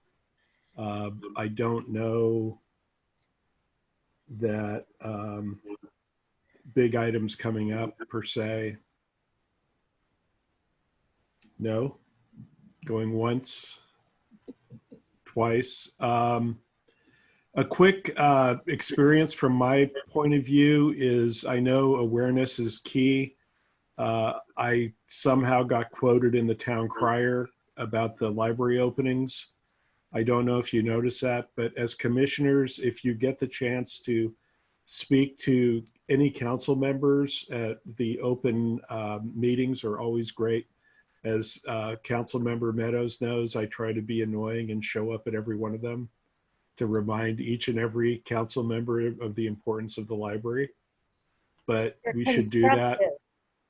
I don't know that big items coming up per se. No, going once, twice. A quick experience from my point of view is I know awareness is key. I somehow got quoted in the town crier about the library openings. I don't know if you notice that, but as commissioners, if you get the chance to speak to any council members at the open meetings are always great. As Council Member Meadows knows, I try to be annoying and show up at every one of them to remind each and every council member of the importance of the library. But we should do that.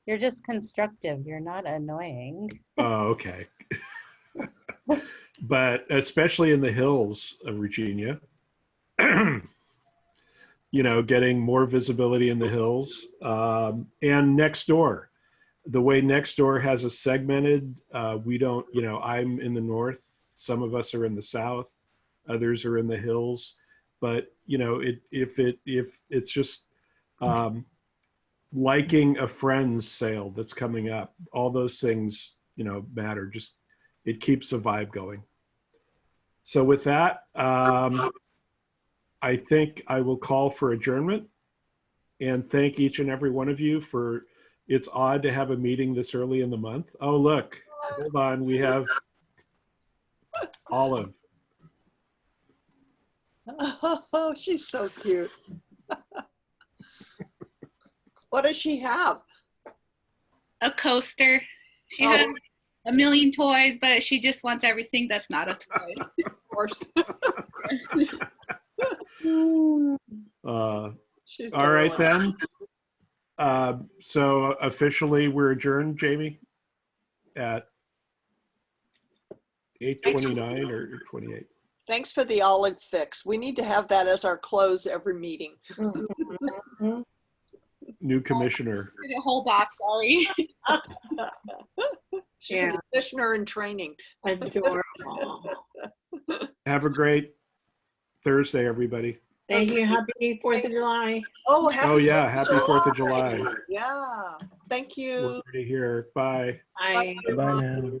You're just constructive. You're not annoying. Oh, okay. But especially in the hills of Virginia, you know, getting more visibility in the hills, and next door. The way next door has us segmented, we don't, you know, I'm in the north, some of us are in the south, others are in the hills, but you know, if it's just liking a friend's sale that's coming up, all those things, you know, matter. Just it keeps the vibe going. So with that, I think I will call for adjournment and thank each and every one of you for. It's odd to have a meeting this early in the month. Oh, look, hold on. We have Olive. Oh, she's so cute. What does she have? A coaster. She has a million toys, but she just wants everything that's not a toy. Of course. All right, then. So officially we're adjourned, Jamie, at 8:29 or 28. Thanks for the olive fix. We need to have that as our close every meeting. New commissioner. Hold off, sorry. She's a commissioner in training. Adorable. Have a great Thursday, everybody. Thank you. Happy 4th of July. Oh, yeah, happy 4th of July. Yeah. Thank you. We're already here. Bye. Bye. Bye now.